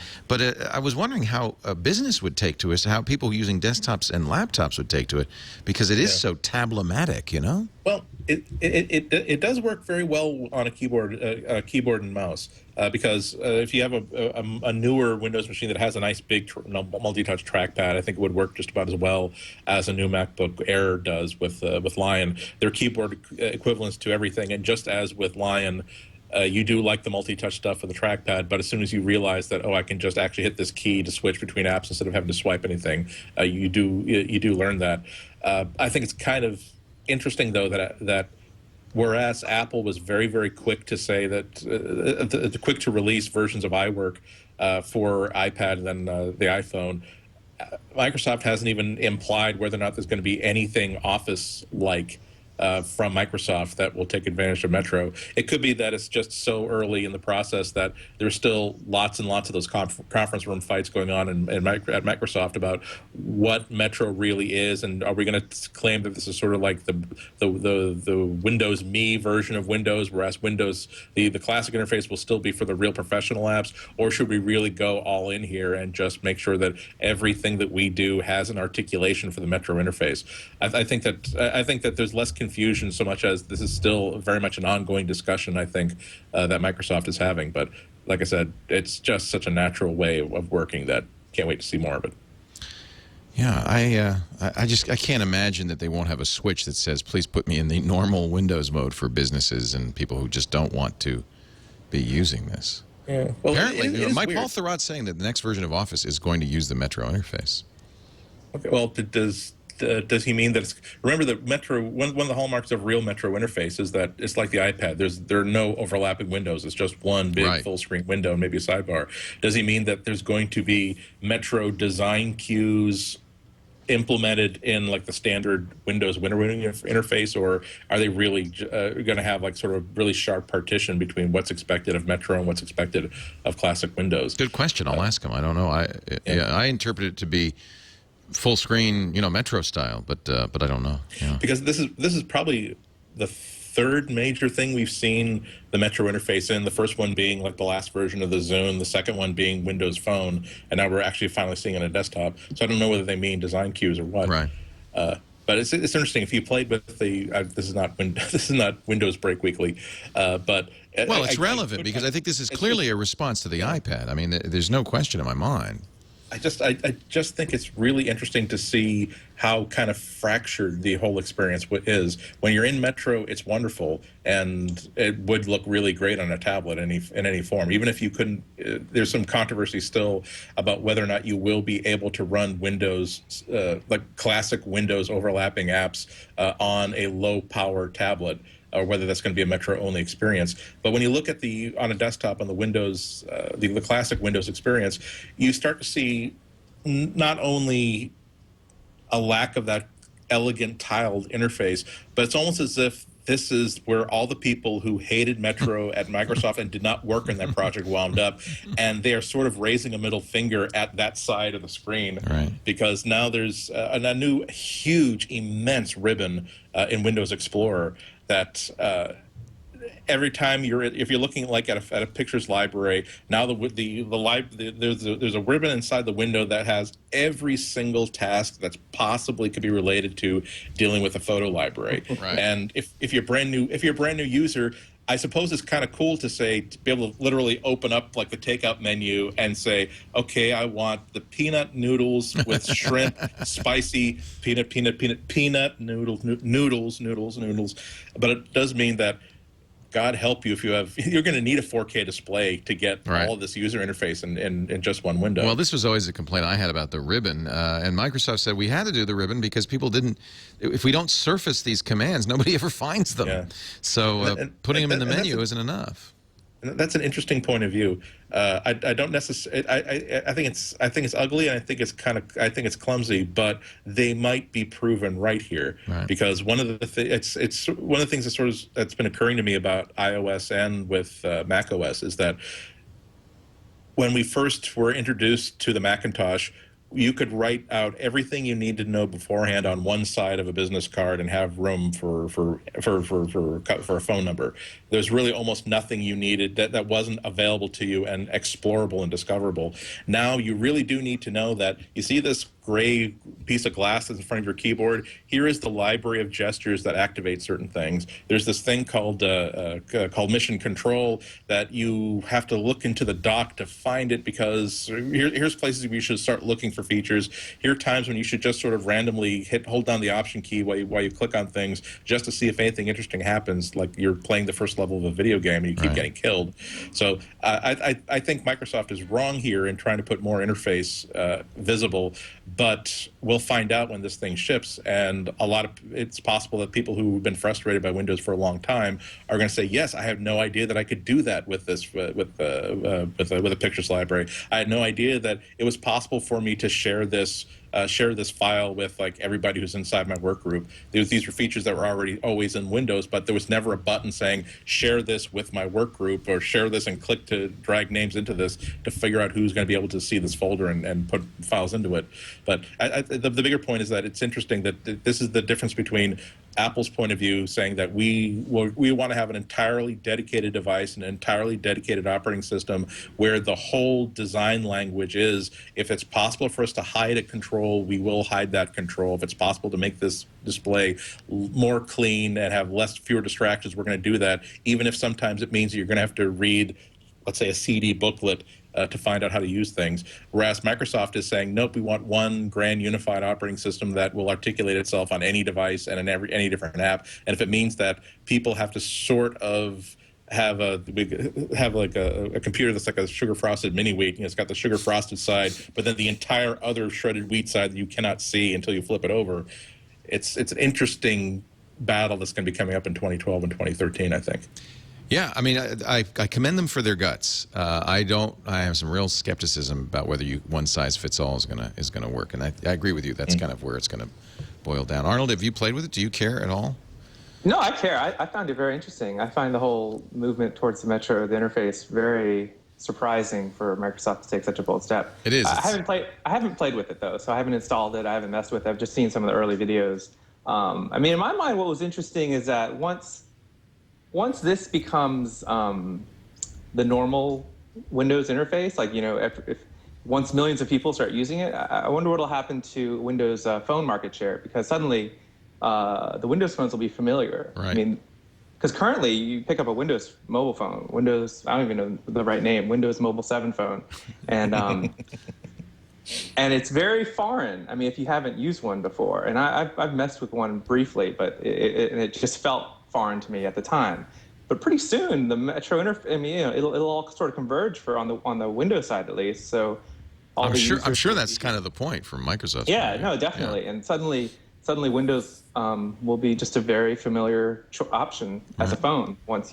I was wondering how a business would take to it, how people using desktops and laptops would take to it, because it is so tablematic, you know? Well, it does work very well on a keyboard and mouse, because if you have a newer Windows machine that has a nice big multi-touch trackpad, I think it would work just about as well as a new MacBook Air does with Lion. They're keyboard equivalents to everything, and just as with Lion, you do like the multi-touch stuff with the trackpad, but as soon as you realize that, I can just actually hit this key to switch between apps instead of having to swipe anything, you do learn that. I think it's kind of interesting, though, that whereas Apple was very, very quick to say that, quick to release versions of iWork for iPad and then the iPhone, Microsoft hasn't even implied whether or not there's going to be anything Office-like from Microsoft that will take advantage of Metro. It could be that it's just so early in the process that there's still lots and lots of those conference room fights going on at Microsoft about what Metro really is, and are we going to claim that this is sort of like the Windows Me version of Windows, whereas Windows, the classic interface will still be for the real professional apps, or should we really go all in here and just make sure that everything that we do has an articulation for the Metro interface? I think that there's less confusion so much as this is still very much an ongoing discussion, I think, that Microsoft is having. But like I said, it's just such a natural way of working that can't wait to see more of it. Yeah, I can't imagine that they won't have a switch that says, please put me in the normal Windows mode for businesses and people who just don't want to be using this. Yeah. Well, apparently, Mike Paul Thurrot's saying that the next version of Office is going to use the Metro interface. Okay, well, does he mean that it's, remember that Metro, one of the hallmarks of real Metro interface is that it's like the iPad. There are no overlapping windows. It's just one big full screen window and maybe a sidebar. Does he mean that there's going to be Metro design cues implemented in like the standard Windows window interface, or are they really going to have like sort of really sharp partition between what's expected of Metro and what's expected of classic Windows? Good question. I'll ask him. I don't know. I interpret it to be full screen, Metro style, but I don't know. Yeah. Because this is probably the third major thing we've seen the Metro interface in. The first one being like the last version of the Zune, the second one being Windows Phone, and now we're actually finally seeing it on a desktop. So I don't know whether they mean design cues or what. Right. But it's interesting if you played with the. This is not Windows Break Weekly, but well, it's relevant because I think this is clearly a response to the iPad. I mean, there's no question in my mind. I just think it's really interesting to see how kind of fractured the whole experience is. When you're in Metro, it's wonderful, and it would look really great on a tablet in any form. Even if you couldn't, there's some controversy still about whether or not you will be able to run Windows, like classic Windows overlapping apps on a low-power tablet, or whether that's going to be a Metro-only experience. But when you look at on a desktop on the Windows, the classic Windows experience, you start to see not only a lack of that elegant tiled interface. But it's almost as if this is where all the people who hated Metro at Microsoft and did not work in that project wound up, and they are sort of raising a middle finger at that side of the screen, Right. because now there's a new, huge, immense ribbon in Windows Explorer that every time if you're looking like at a pictures library, now there's a ribbon inside the window that has every single task that's possibly could be related to dealing with a photo library. Right. And if you're a brand new user, I suppose it's kind of cool to be able to literally open up like the takeout menu and say, okay, I want the peanut noodles with shrimp, spicy peanut noodles. But it does mean that, God help you if you're going to need a 4K display to get all of this user interface in just one window. Well, this was always a complaint I had about the ribbon, and Microsoft said we had to do the ribbon because people didn't. If we don't surface these commands, nobody ever finds them. Yeah. So putting them in the menu isn't enough. That's an interesting point of view. I don't necessarily. I think it's ugly, and I think it's clumsy. But they might be proven right here, because one of the it's one of the things that's been occurring to me about iOS and with Mac OS is that when we first were introduced to the Macintosh, you could write out everything you need to know beforehand on one side of a business card and have room for a phone number. There's really almost nothing you needed that wasn't available to you and explorable and discoverable. Now you really do need to know that you see this gray piece of glass that's in front of your keyboard. Here is the library of gestures that activate certain things. There's this thing called mission control that you have to look into the dock to find it, because here's places where you should start looking for features. Here are times when you should just sort of randomly hold down the option key while you click on things just to see if anything interesting happens, like you're playing the first level of a video game and you keep getting killed. So I think Microsoft is wrong here in trying to put more interface visible, but we'll find out when this thing ships, and it's possible that people who've been frustrated by Windows for a long time are going to say, yes, I have no idea that I could do that with this with a pictures library. I had no idea that it was possible for me to share this file with like everybody who's inside my work group. These were features that were already always in Windows, but there was never a button saying share this with my work group, or share this and click to drag names into this to figure out who's going to be able to see this folder and put files into it. But the bigger point is that it's interesting that this is the difference between Apple's point of view, saying that we want to have an entirely dedicated device, an entirely dedicated operating system, where the whole design language is, if it's possible for us to hide a control, we will hide that control. If it's possible to make this display more clean and have fewer distractions, we're going to do that, even if sometimes it means that you're going to have to read, let's say, a CD booklet to find out how to use things. Whereas Microsoft is saying, nope, we want one grand unified operating system that will articulate itself on any device and in any different app. And if it means that people have to sort of have like a computer that's like a sugar frosted mini wheat, it's got the sugar frosted side, but then the entire other shredded wheat side that you cannot see until you flip it over. It's an interesting battle that's going to be coming up in 2012 and 2013, I think. Yeah, I mean, I commend them for their guts. I have some real skepticism about whether one size fits all is gonna work, and I agree with you. That's kind of where it's gonna boil down. Arnold, have you played with it? Do you care at all? No, I care. I found it very interesting. I find the whole movement towards the Metro, the interface, very surprising for Microsoft to take such a bold step. It is. I haven't played with it though, so I haven't installed it. I haven't messed with it. I've just seen some of the early videos. I mean, in my mind, what was interesting is that once this becomes the normal Windows interface, like, if once millions of people start using it, I wonder what will happen to Windows phone market share, because suddenly the Windows phones will be familiar. Right. I mean, because currently you pick up a Windows mobile phone, I don't even know the right name, Windows Mobile 7 phone, and and it's very foreign. I mean, if you haven't used one before, and I've messed with one briefly, but it just felt foreign to me at the time. But pretty soon the Metro interface, I mean, it'll all sort of converge on the Windows side at least. So I'm sure that's kind of the point from Microsoft. Yeah, no, definitely. Yeah. And suddenly suddenly Windows will be just a very familiar option as a phone once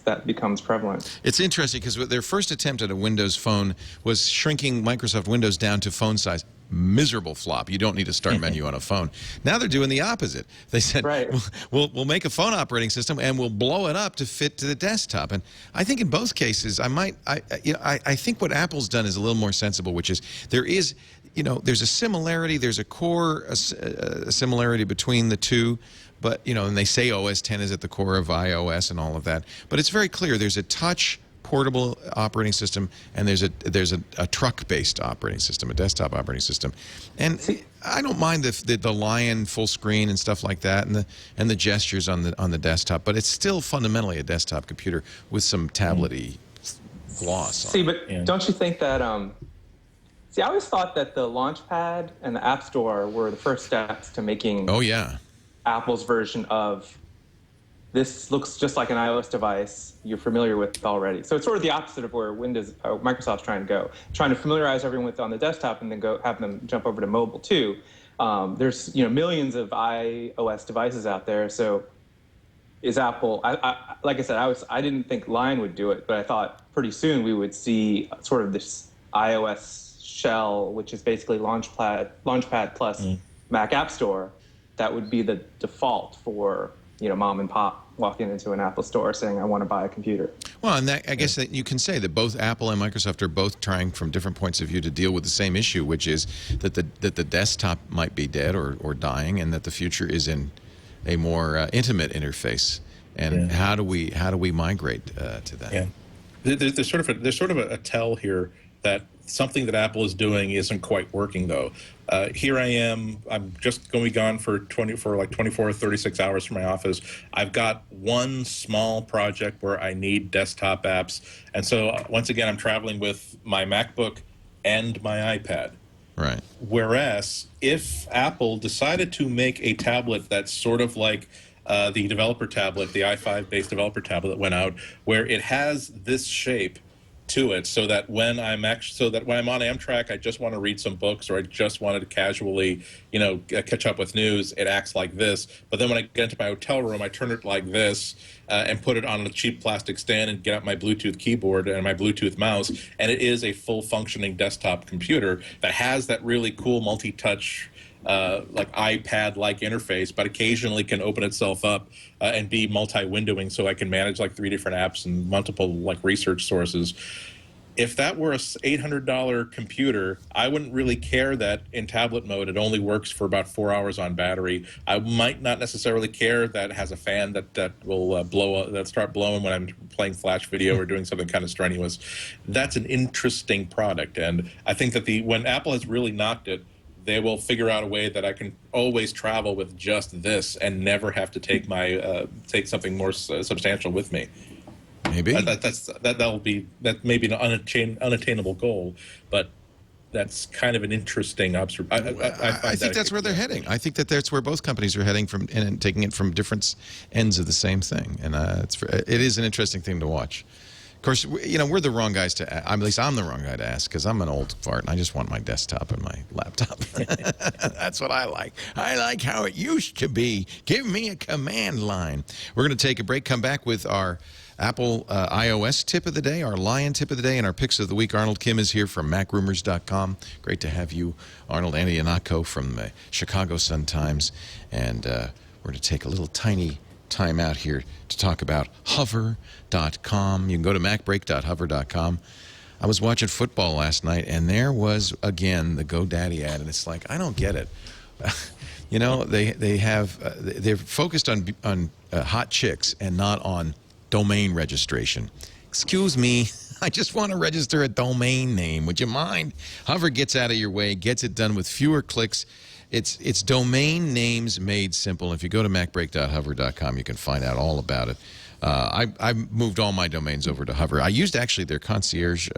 that becomes prevalent. It's interesting because their first attempt at a Windows phone was shrinking Microsoft Windows down to phone size. Miserable flop. You don't need a start menu on a phone. Now they're doing the opposite. They said, Right. we'll make a phone operating system and we'll blow it up to fit to the desktop. And I think in both cases, I think what Apple's done is a little more sensible, which is there's a similarity, there's a core similarity between the two. But, and they say OS X is at the core of iOS and all of that. But it's very clear there's a touch portable operating system, and there's a truck-based operating system, a desktop operating system, and I don't mind the Lion full screen and stuff like that, and the gestures on the desktop, but it's still fundamentally a desktop computer with some tablet-y gloss. See, but don't you think that? I always thought that the Launchpad and the App Store were the first steps to making. Oh yeah. Apple's version of this looks just like an iOS device you're familiar with already. So it's sort of the opposite of where Microsoft's trying to go, trying to familiarize everyone with on the desktop and then have them jump over to mobile too. There's millions of iOS devices out there. So is Apple? Like I said, I didn't think Lion would do it, but I thought pretty soon we would see sort of this iOS shell, which is basically Launchpad plus Mac App Store. That would be the default for mom and pop walking into an Apple store saying, I want to buy a computer. Well, and I guess that you can say that both Apple and Microsoft are both trying from different points of view to deal with the same issue, which is that the desktop might be dead or dying, and that the future is in a more intimate interface. And how do we migrate to that? Yeah, there's sort of a tell here that something that Apple is doing isn't quite working, though. Here I am. I'm just going to be gone for 24 or 36 hours from my office. I've got one small project where I need desktop apps. And so, once again, I'm traveling with my MacBook and my iPad. Right. Whereas, if Apple decided to make a tablet that's sort of like the developer tablet, the i5-based developer tablet that went out, where it has this shape to it, so that when I'm on Amtrak, I just want to read some books, or I just wanted to casually, catch up with news. It acts like this. But then when I get into my hotel room, I turn it like this and put it on a cheap plastic stand and get out my Bluetooth keyboard and my Bluetooth mouse, and it is a full functioning desktop computer that has that really cool multi-touch like iPad-like interface, but occasionally can open itself up and be multi-windowing, so I can manage like 3 different apps and multiple like research sources. If that were a $800 computer, I wouldn't really care that in tablet mode it only works for about 4 hours on battery. I might not necessarily care that it has a fan that will start blowing when I'm playing Flash video or doing something kind of strenuous. That's an interesting product, and I think that when Apple has really knocked it, they will figure out a way that I can always travel with just this and never have to take take something more substantial with me. Maybe that may be an unattainable goal, but that's kind of an interesting observation. I think that's where they're heading. I think that's where both companies are heading and taking it from different ends of the same thing, and it is an interesting thing to watch. Of course, we're the wrong guys to. At least I'm the wrong guy to ask, because I'm an old fart and I just want my desktop and my laptop. That's what I like. I like how it used to be. Give me a command line. We're going to take a break. Come back with our Apple iOS tip of the day, our Lion tip of the day, and our picks of the week. Arnold Kim is here from MacRumors.com. Great to have you, Arnold. And Ihnatko from the Chicago Sun-Times, and we're going to take a little tiny time out here to talk about hover.com. You can go to macbreak.hover.com. I was watching football last night, and there was again the GoDaddy ad, and it's like, I don't get it. They're focused on hot chicks and not on domain registration. Excuse me, I just want to register a domain name. Would you mind? Hover gets out of your way, gets it done with fewer clicks. It's domain names made simple. If you go to macbreak.hover.com, you can find out all about it. I moved all my domains over to Hover. I used actually their concierge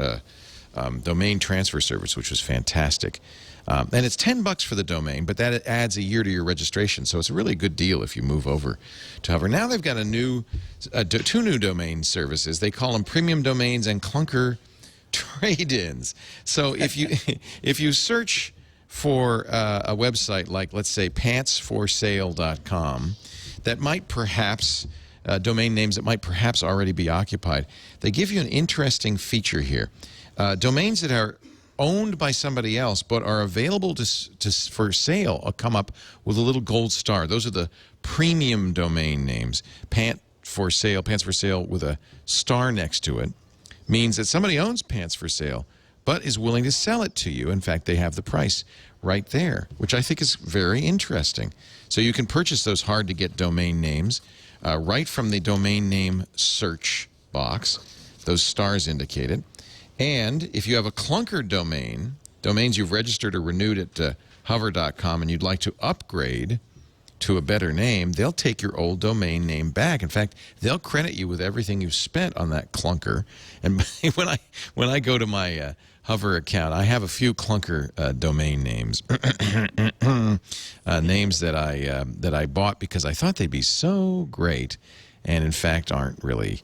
domain transfer service, which was fantastic. And it's $10 for the domain, but that adds a year to your registration, so it's a really good deal if you move over to Hover. Now they've got two new domain services. They call them premium domains and clunker trade-ins. So if you search for a website like, let's say, pantsforsale.com, that might perhaps, domain names that might perhaps already be occupied, they give you an interesting feature here. Domains that are owned by somebody else but are available for sale come up with a little gold star. Those are the premium domain names. Pants for sale with a star next to it means that somebody owns Pants for Sale but is willing to sell it to you. In fact, they have the price right there, which I think is very interesting. So you can purchase those hard-to-get domain names right from the domain name search box. Those stars indicate it. And if you have a clunker domain, domains you've registered or renewed at hover.com, and you'd like to upgrade to a better name, they'll take your old domain name back. In fact, they'll credit you with everything you've spent on that clunker. And when I go to my Hover account, I have a few clunker domain names, names that I bought because I thought they'd be so great, and in fact aren't really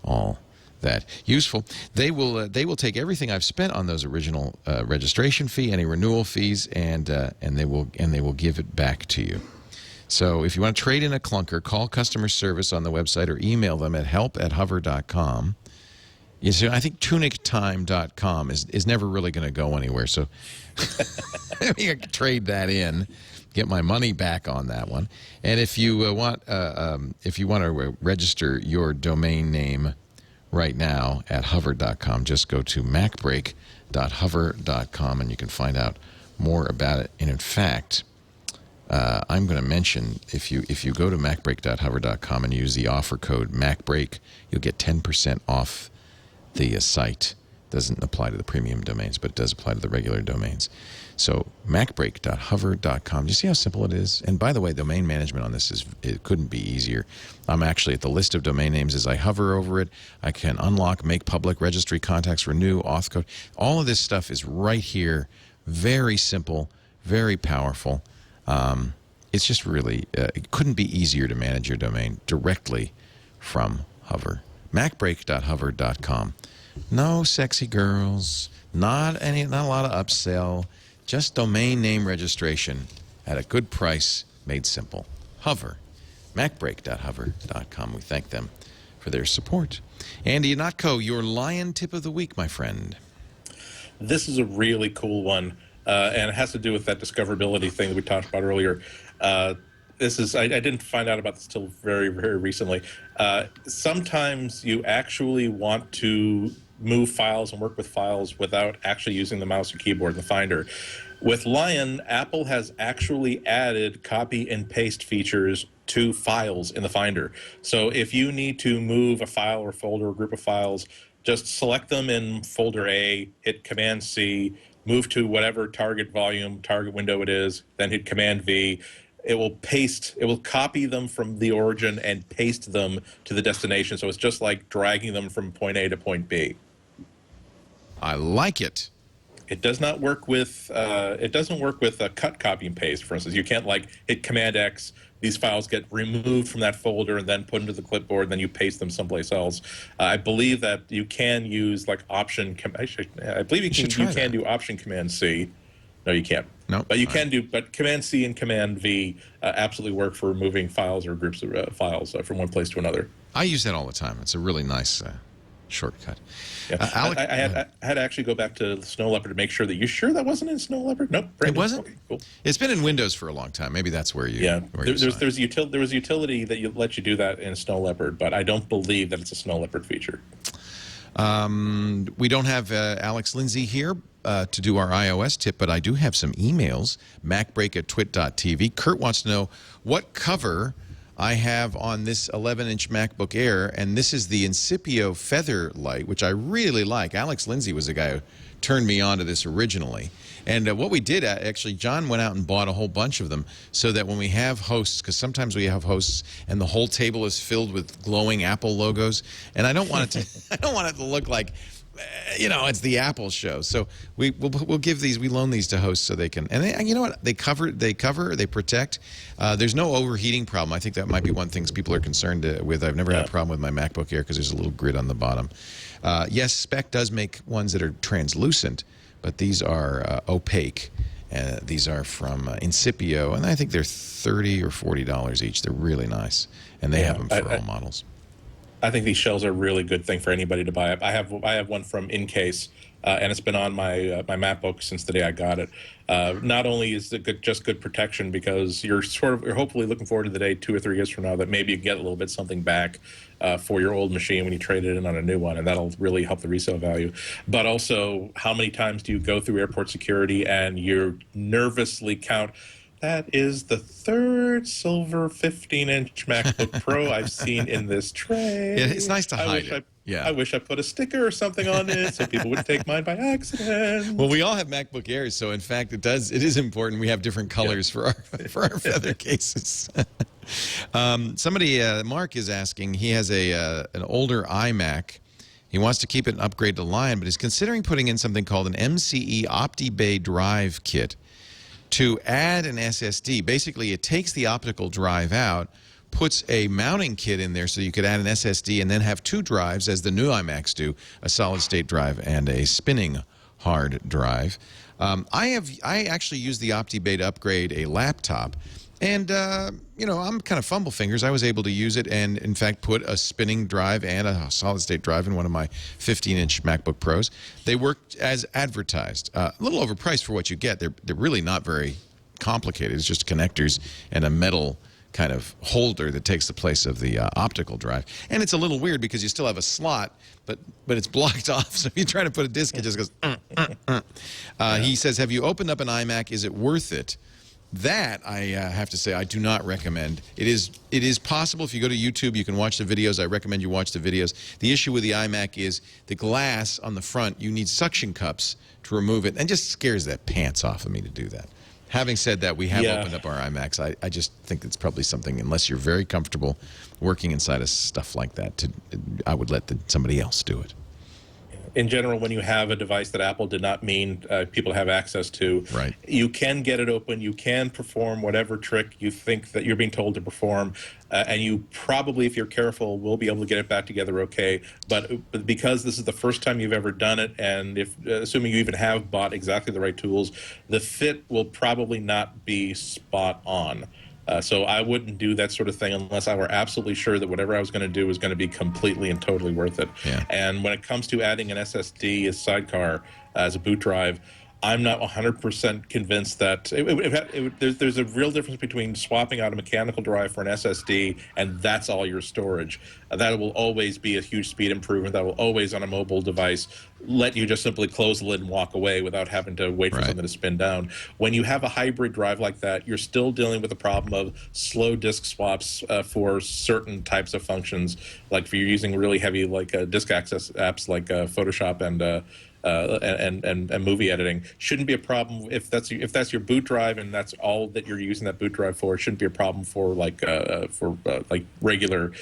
all that useful. They will take everything I've spent on those original registration fee, any renewal fees, and they will give it back to you. So if you want to trade in a clunker, call customer service on the website or email them at help@hover.com. You see, I think tunictime.com is never really going to go anywhere. So maybe I could trade that in, get my money back on that one. And if you want to register your domain name right now at hover.com, just go to macbreak.hover.com and you can find out more about it. And in fact, I'm going to mention if you go to macbreak.hover.com and use the offer code MacBreak, you'll get 10% off the site. Doesn't apply to the premium domains, but it does apply to the regular domains. So macbreak.hover.com. Do you see how simple it is? And by the way, domain management on this it couldn't be easier. I'm actually at the list of domain names. As I hover over it, I can unlock, make public, registry, contacts, renew, auth code. All of this stuff is right here. Very simple, very powerful. It's just really, it couldn't be easier to manage your domain directly from Hover. macbreak.hover.com. No sexy girls, not a lot of upsell, just domain name registration at a good price, made simple. Hover, macbreak.hover.com. We thank them for their support. Andy Ihnatko, your lion tip of the week, my friend. This is a really cool one, and it has to do with that discoverability thing that we talked about earlier. I didn't find out about this till very, very recently. Sometimes you actually want to move files and work with files without actually using the mouse or keyboard in the Finder. With Lion, Apple has actually added copy and paste features to files in the Finder. So if you need to move a file or folder or group of files, just select them in folder A, hit Command-C, move to whatever target volume, target window it is, then hit Command-V. It will copy them from the origin and paste them to the destination. So it's just like dragging them from point A to point B. I like it. It does not work with, it doesn't work with cut, copy, and paste, for instance. You can't like hit Command-X, these files get removed from that folder and then put into the clipboard, and then you paste them someplace else. I believe that you can use like Option, I believe you can do Option Command-C. No, you can't. No, but you can do. But Command-C and Command-V absolutely work for moving files or groups of files from one place to another. I use that all the time. It's a really nice shortcut. Yeah. I had to actually go back to Snow Leopard to make sure that that wasn't in Snow Leopard. Nope, it wasn't. Okay, cool. It's been in Windows for a long time. Maybe that's where you. Yeah, there was a utility that let you do that in Snow Leopard, but I don't believe that it's a Snow Leopard feature. We don't have Alex Lindsay here to do our iOS tip, but I do have some emails. MacBreak@twit.tv. Kurt wants to know what cover I have on this 11-inch MacBook Air, and this is the Incipio Feather Light, which I really like. Alex Lindsay was the guy who turned me on to this originally. And what we did, actually, John went out and bought a whole bunch of them so that when we have hosts, because sometimes we have hosts and the whole table is filled with glowing Apple logos, and I don't want it to, I don't want it to look like, it's the Apple show. So we'll give these, we loan these to hosts so they can, and you know what, they protect. There's no overheating problem. I think that might be one thing people are concerned with. I've never had a problem with my MacBook Air because there's a little grid on the bottom. Yes, Spec does make ones that are translucent, but these are opaque, These are from Incipio, and I think they're $30 or $40 each. They're really nice, and they have them for all models. I think these shells are a really good thing for anybody to buy. I have one from Incase, and it's been on my my MacBook since the day I got it. Not only is it just good protection because you're hopefully looking forward to the day 2 or 3 years from now that maybe you get a little bit something back for your old machine when you trade it in on a new one, and that'll really help the resale value. But also, how many times do you go through airport security and you nervously count? That is the third silver 15-inch MacBook Pro I've seen in this tray. Yeah, it's nice to hide it. I wish I put a sticker or something on it so people wouldn't take mine by accident. Well, we all have MacBook Airs, so in fact, it is important we have different colors for our feather cases. Mark is asking. He has an older iMac. He wants to keep it and upgrade to Lion, but is considering putting in something called an MCE OptiBay drive kit to add an SSD. Basically, it takes the optical drive out, puts a mounting kit in there so you could add an SSD and then have 2 drives, as the new iMacs do, a solid-state drive and a spinning hard drive. I actually used the OptiBay to upgrade a laptop, and I'm kind of fumble fingers. I was able to use it and, in fact, put a spinning drive and a solid-state drive in one of my 15-inch MacBook Pros. They worked as advertised. A little overpriced for what you get. They're really not very complicated. It's just connectors and a metal kind of holder that takes the place of the optical drive. And it's a little weird because you still have a slot, but it's blocked off. So if you try to put a disk, it just goes. He says, have you opened up an iMac? Is it worth it? That, I have to say, I do not recommend. It is possible. If you go to YouTube, you can watch the videos. I recommend you watch the videos. The issue with the iMac is the glass on the front. You need suction cups to remove it, and it just scares the pants off of me to do that. Having said that, we have opened up our iMacs. I just think it's probably something, unless you're very comfortable working inside of stuff like that, I would let somebody else do it. In general, when you have a device that Apple did not mean people have access to, right, you can get it open. You can perform whatever trick you think that you're being told to perform, and you probably, if you're careful, will be able to get it back together okay. But because this is the first time you've ever done it, and assuming you even have bought exactly the right tools, the fit will probably not be spot on. So I wouldn't do that sort of thing unless I were absolutely sure that whatever I was going to do was going to be completely and totally worth it. Yeah. And when it comes to adding an SSD as sidecar, as a boot drive, I'm not 100% convinced that there's a real difference between swapping out a mechanical drive for an SSD and that's all your storage. That will always be a huge speed improvement. That will always, on a mobile device, let you just simply close the lid and walk away without having to wait for something to spin down. When you have a hybrid drive like that, you're still dealing with the problem of slow disk swaps for certain types of functions. Like if you're using really heavy disk access apps like Photoshop and movie editing, shouldn't be a problem if that's your boot drive and that's all that you're using that boot drive for. It shouldn't be a problem for regular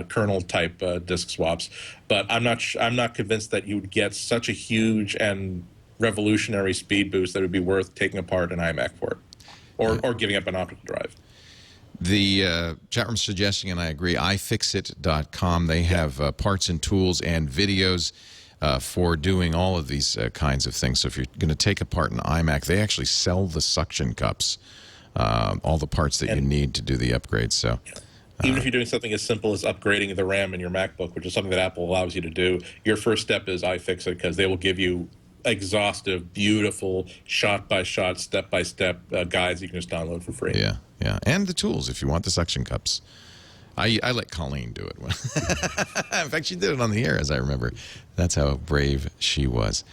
kernel type disk swaps. But I'm not convinced that you'd get such a huge and revolutionary speed boost that it would be worth taking apart an iMac for it, or giving up an optical drive. The chat room suggesting, and I agree, iFixit.com. They have parts and tools and videos for doing all of these kinds of things. So if you're going to take apart an iMac, they actually sell the suction cups, all the parts that you need to do the upgrade. So even if you're doing something as simple as upgrading the RAM in your MacBook, which is something that Apple allows you to do, your first step is iFixit, because they will give you exhaustive, beautiful, shot-by-shot, step-by-step guides you can just download for free. Yeah, yeah. And the tools if you want the suction cups. I let Colleen do it. In fact, she did it on the air, as I remember. That's how brave she was.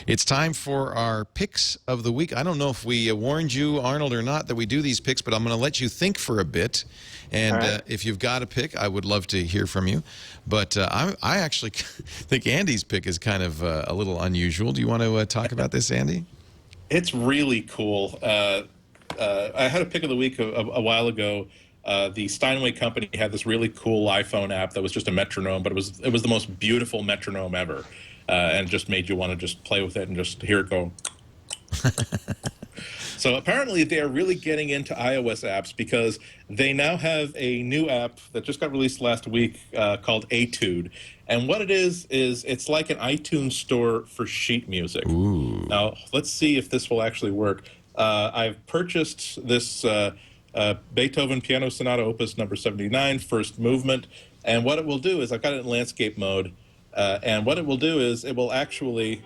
It's time for our picks of the week. I don't know if we warned you, Arnold, or not, that we do these picks, but I'm going to let you think for a bit. And if you've got a pick, I would love to hear from you. But I actually think Andy's pick is kind of a little unusual. Do you want to talk about this, Andy? It's really cool. I had a pick of the week a while ago. The Steinway company had this really cool iPhone app that was just a metronome, but it was the most beautiful metronome ever, and just made you want to just play with it and just hear it go. So apparently they are really getting into iOS apps, because they now have a new app that just got released last week called Etude. And what it is it's like an iTunes store for sheet music. Ooh. Now, let's see if this will actually work. I've purchased this Beethoven Piano Sonata Opus number 79, first movement. And what it will do is, I've got it in landscape mode. And what it will do is it will actually,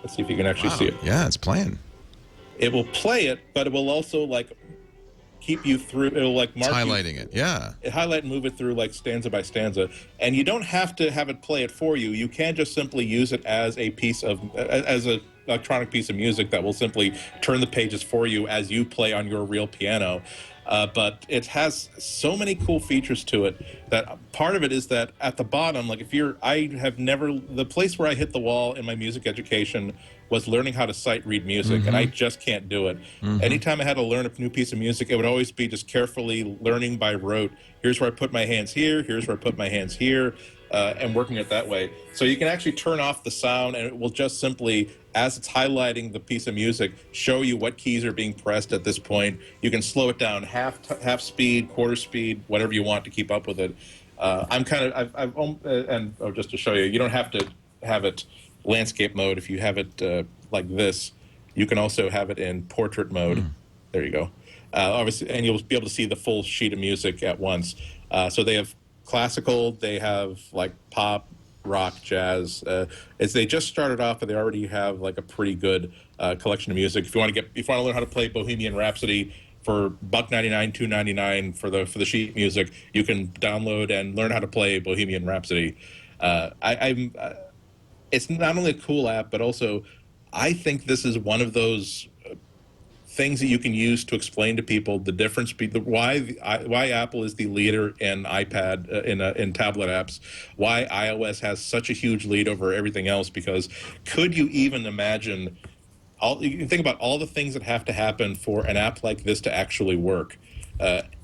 let's see if you can actually see it. Yeah, it's playing. It will play it, but it will also like keep you through. It'll like mark Highlighting it, yeah. Highlight and move it through like stanza by stanza. And you don't have to have it play it for you. You can just simply use it as a piece of, as a electronic piece of music that will simply turn the pages for you as you play on your real piano. But it has so many cool features to it that part of it is that at the bottom, like the place where I hit the wall in my music education was learning how to sight read music, and I just can't do it. Anytime I had to learn a new piece of music, it would always be just carefully learning by rote. Here's where I put my hands here, here's where I put my hands here, and working it that way. So you can actually turn off the sound, and it will just simply, as it's highlighting the piece of music, show you what keys are being pressed at this point. You can slow it down half speed, quarter speed, whatever you want to keep up with it. Just to show you, you don't have to have it landscape mode. If you have it like this, you can also have it in portrait mode. There you go. Obviously, and you'll be able to see the full sheet of music at once. So they have classical, they have like pop, rock, jazz. They just started off, but they already have like a pretty good collection of music. If you want to learn how to play Bohemian Rhapsody for $1.99, $2.99 for the sheet music, you can download and learn how to play Bohemian Rhapsody. It's not only a cool app, but also I think this is one of those things that you can use to explain to people the difference between why Apple is the leader in iPad in tablet apps, why iOS has such a huge lead over everything else. Because could you even imagine? You can think about all the things that have to happen for an app like this to actually work.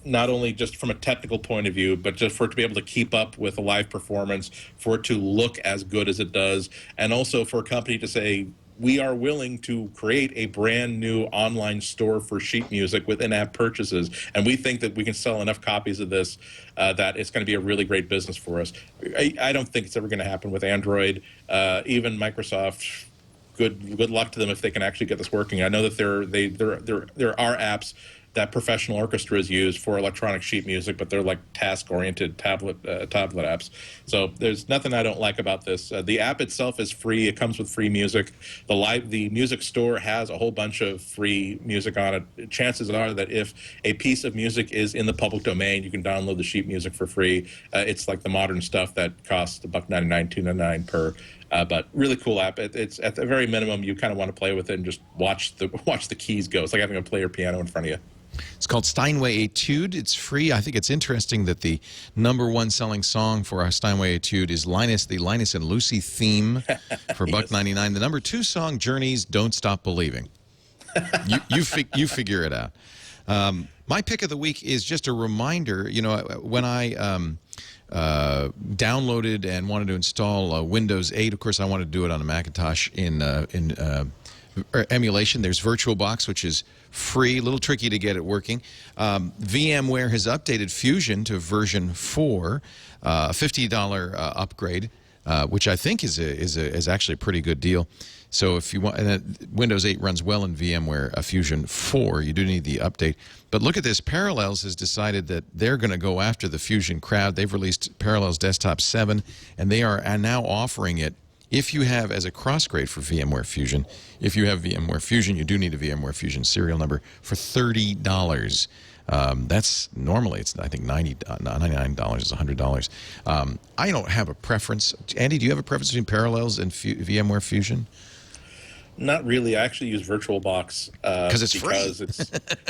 Not only just from a technical point of view, but just for it to be able to keep up with a live performance, for it to look as good as it does, and also for a company to say, we are willing to create a brand new online store for sheet music with in-app purchases, and we think that we can sell enough copies of this that it's going to be a really great business for us. I don't think it's ever going to happen with Android. Even Microsoft, good luck to them if they can actually get this working. I know that there are apps that professional orchestras use for electronic sheet music, but they're like task-oriented tablet apps. So there's nothing I don't like about this. The app itself is free. It comes with free music. The music store has a whole bunch of free music on it. Chances are that if a piece of music is in the public domain, you can download the sheet music for free. It's like the modern stuff that costs $1.99, $2.99 per. But really cool app. It's at the very minimum, you kind of want to play with it and just watch the keys go. It's like having a player piano in front of you. It's called Steinway Etude. It's free. I think it's interesting that the #1 selling song for our Steinway Etude is the Linus and Lucy theme for $1.99. The #2 song, Journey's Don't Stop Believing. You figure it out. My pick of the week is just a reminder. You know, when I downloaded and wanted to install Windows 8, of course, I wanted to do it on a Macintosh in emulation. There's VirtualBox, which is free, a little tricky to get it working. VMware has updated Fusion to version 4, a $50 upgrade, which I think is actually a pretty good deal. So if you want, and Windows 8 runs well in VMware Fusion 4, you do need the update. But look at this, Parallels has decided that they're going to go after the Fusion crowd. They've released Parallels Desktop 7, and they are now offering it. If you have, as a cross-grade for VMware Fusion, if you have VMware Fusion, you do need a VMware Fusion serial number for $30. That's normally, it's I think $99 is $100. I don't have a preference. Andy, do you have a preference between Parallels and VMware Fusion? Not really. I actually use VirtualBox because it's free.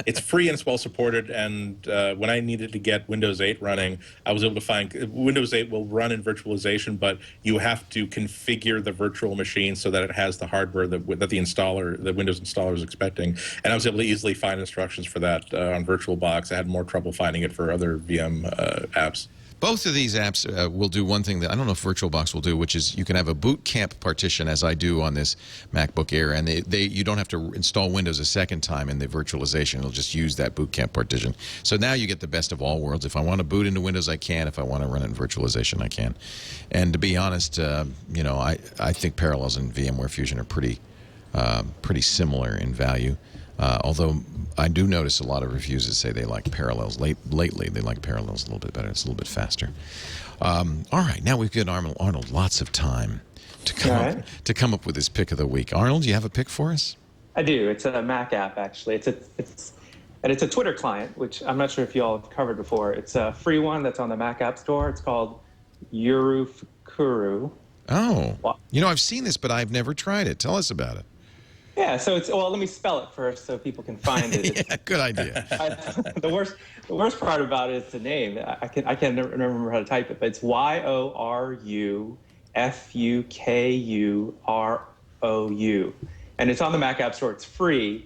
It's free and it's well supported. And when I needed to get Windows 8 running, I was able to find Windows 8 will run in virtualization, but you have to configure the virtual machine so that it has the hardware that the Windows installer is expecting. And I was able to easily find instructions for that on VirtualBox. I had more trouble finding it for other VM apps. Both of these apps will do one thing that I don't know if VirtualBox will do, which is you can have a boot camp partition, as I do on this MacBook Air, and you don't have to install Windows a second time in the virtualization. It'll just use that boot camp partition. So now you get the best of all worlds. If I want to boot into Windows, I can. If I want to run it in virtualization, I can. And to be honest, you know, I think Parallels and VMware Fusion are pretty pretty similar in value. Although I do notice a lot of reviews that say they like Parallels. Lately, they like Parallels a little bit better. It's a little bit faster. All right, now we've given Arnold lots of time to come up with his pick of the week. Arnold, do you have a pick for us? I do. It's a Mac app, actually. It's a Twitter client, which I'm not sure if you all have covered before. It's a free one that's on the Mac App Store. It's called Fukuru. Oh, I've seen this, but I've never tried it. Tell us about it. Yeah, so let me spell it first so people can find it. Yeah, good idea. The worst part about it is the name. I can't remember how to type it, but it's YORUFUKUROU, and it's on the Mac App Store. It's free,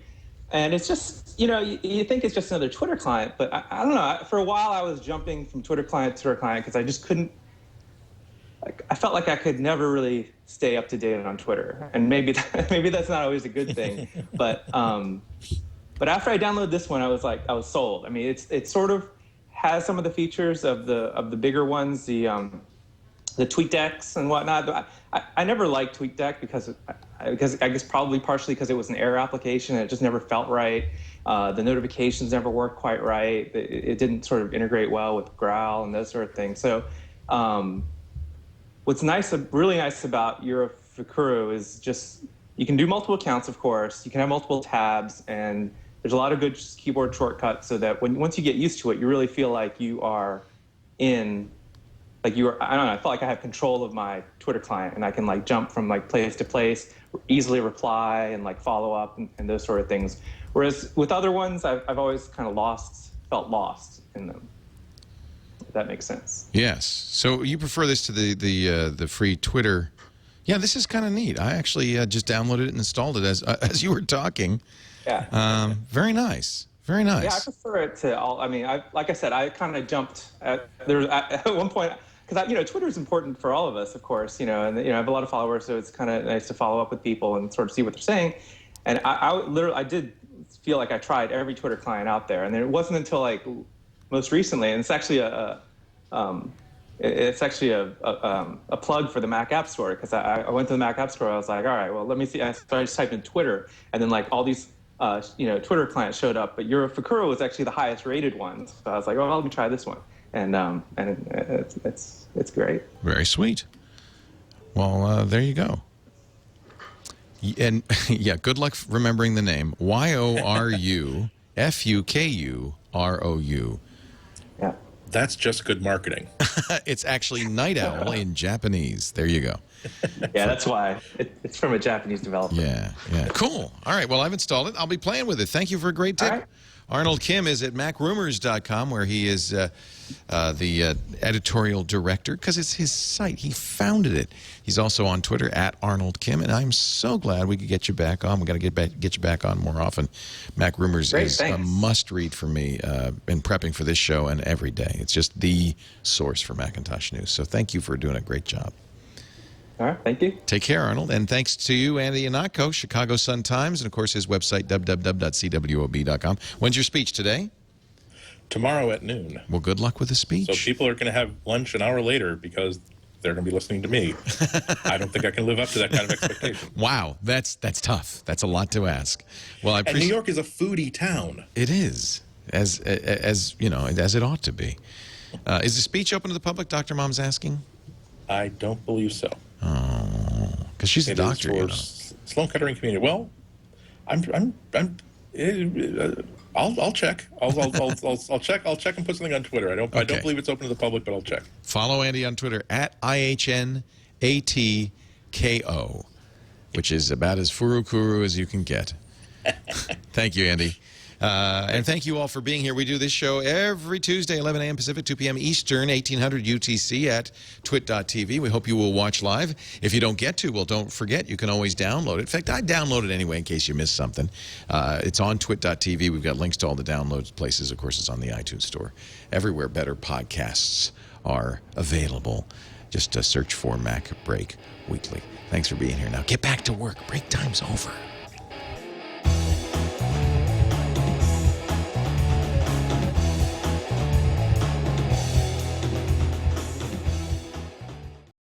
and it's just you think it's just another Twitter client, but I don't know. For a while, I was jumping from Twitter client to Twitter client because I just couldn't. I felt like I could never really stay up to date on Twitter, and maybe that's not always a good thing. But after I downloaded this one, I was sold. I mean, it sort of has some of the features of the bigger ones, the TweetDecks and whatnot. But I never liked TweetDeck because I guess probably partially because it was an Air application and it just never felt right. The notifications never worked quite right. It didn't sort of integrate well with Growl and those sort of things. So. What's really nice about Fukuru is just you can do multiple accounts, of course. You can have multiple tabs, and there's a lot of good keyboard shortcuts so that once you get used to it, you really feel like you are I don't know, I feel like I have control of my Twitter client, and I can jump from place to place, easily reply and follow up and those sort of things. Whereas with other ones, I've always kind of felt lost in them. That makes sense. Yes. So you prefer this to the free Twitter? Yeah, this is kind of neat. I actually just downloaded it and installed it as you were talking. Yeah. Very nice. Very nice. Yeah, I prefer it to all. I mean, like I said, I kind of jumped at one point because Twitter is important for all of us, of course. And I have a lot of followers, so it's kind of nice to follow up with people and sort of see what they're saying. And I did feel like I tried every Twitter client out there, and then it wasn't until most recently, and it's actually a plug for the Mac App Store because I went to the Mac App Store. I was like, all right, well, let me see. So I just typed in Twitter, and then all these Twitter clients showed up, but Fukuru was actually the highest rated one. So I was like, oh, well, let me try this one, and it's great. Very sweet. Well, there you go. And yeah, good luck remembering the name. YORUFUKUROU. Yeah. That's just good marketing. It's actually Night Owl in Japanese. There you go. Yeah, that's why. It's from a Japanese developer. Yeah. Cool. All right, well, I've installed it. I'll be playing with it. Thank you for a great tip. All right. Arnold Kim is at MacRumors.com, where he is the editorial director, because it's his site. He founded it. He's also on Twitter at Arnold Kim, and I'm so glad we could get you back on. We got to get you back on more often. MacRumors is a must-read for me in prepping for this show and every day. It's just the source for Macintosh news. So thank you for doing a great job. All right, thank you. Take care, Arnold. And thanks to you, Andy Ihnatko, Chicago Sun-Times, and, of course, his website, www.cwob.com. When's your speech today? Tomorrow at noon. Well, good luck with the speech. So people are going to have lunch an hour later because they're going to be listening to me. I don't think I can live up to that kind of expectation. Wow, that's tough. That's a lot to ask. Well, I appreciate. And New York is a foodie town. It is, as it ought to be. Is the speech open to the public? Dr. Mom's asking. I don't believe so. Oh, because she's a doctor. For Sloan Kettering community. Well, I'll check. I'll check. I'll check and put something on Twitter. I don't believe it's open to the public, but I'll check. Follow Andy on Twitter at IHNATKO, which is about as furukuru as you can get. Thank you, Andy. And thank you all for being here. We do this show every Tuesday, 11 a.m. Pacific, 2 p.m. Eastern, 1800 UTC at twit.tv. We hope you will watch live. If you don't get to, well, don't forget, you can always download it. In fact, I download it anyway in case you missed something. It's on twit.tv. We've got links to all the download places. Of course, it's on the iTunes Store. Everywhere better podcasts are available. Just search for MacBreak Weekly. Thanks for being here. Now get back to work. Break time's over.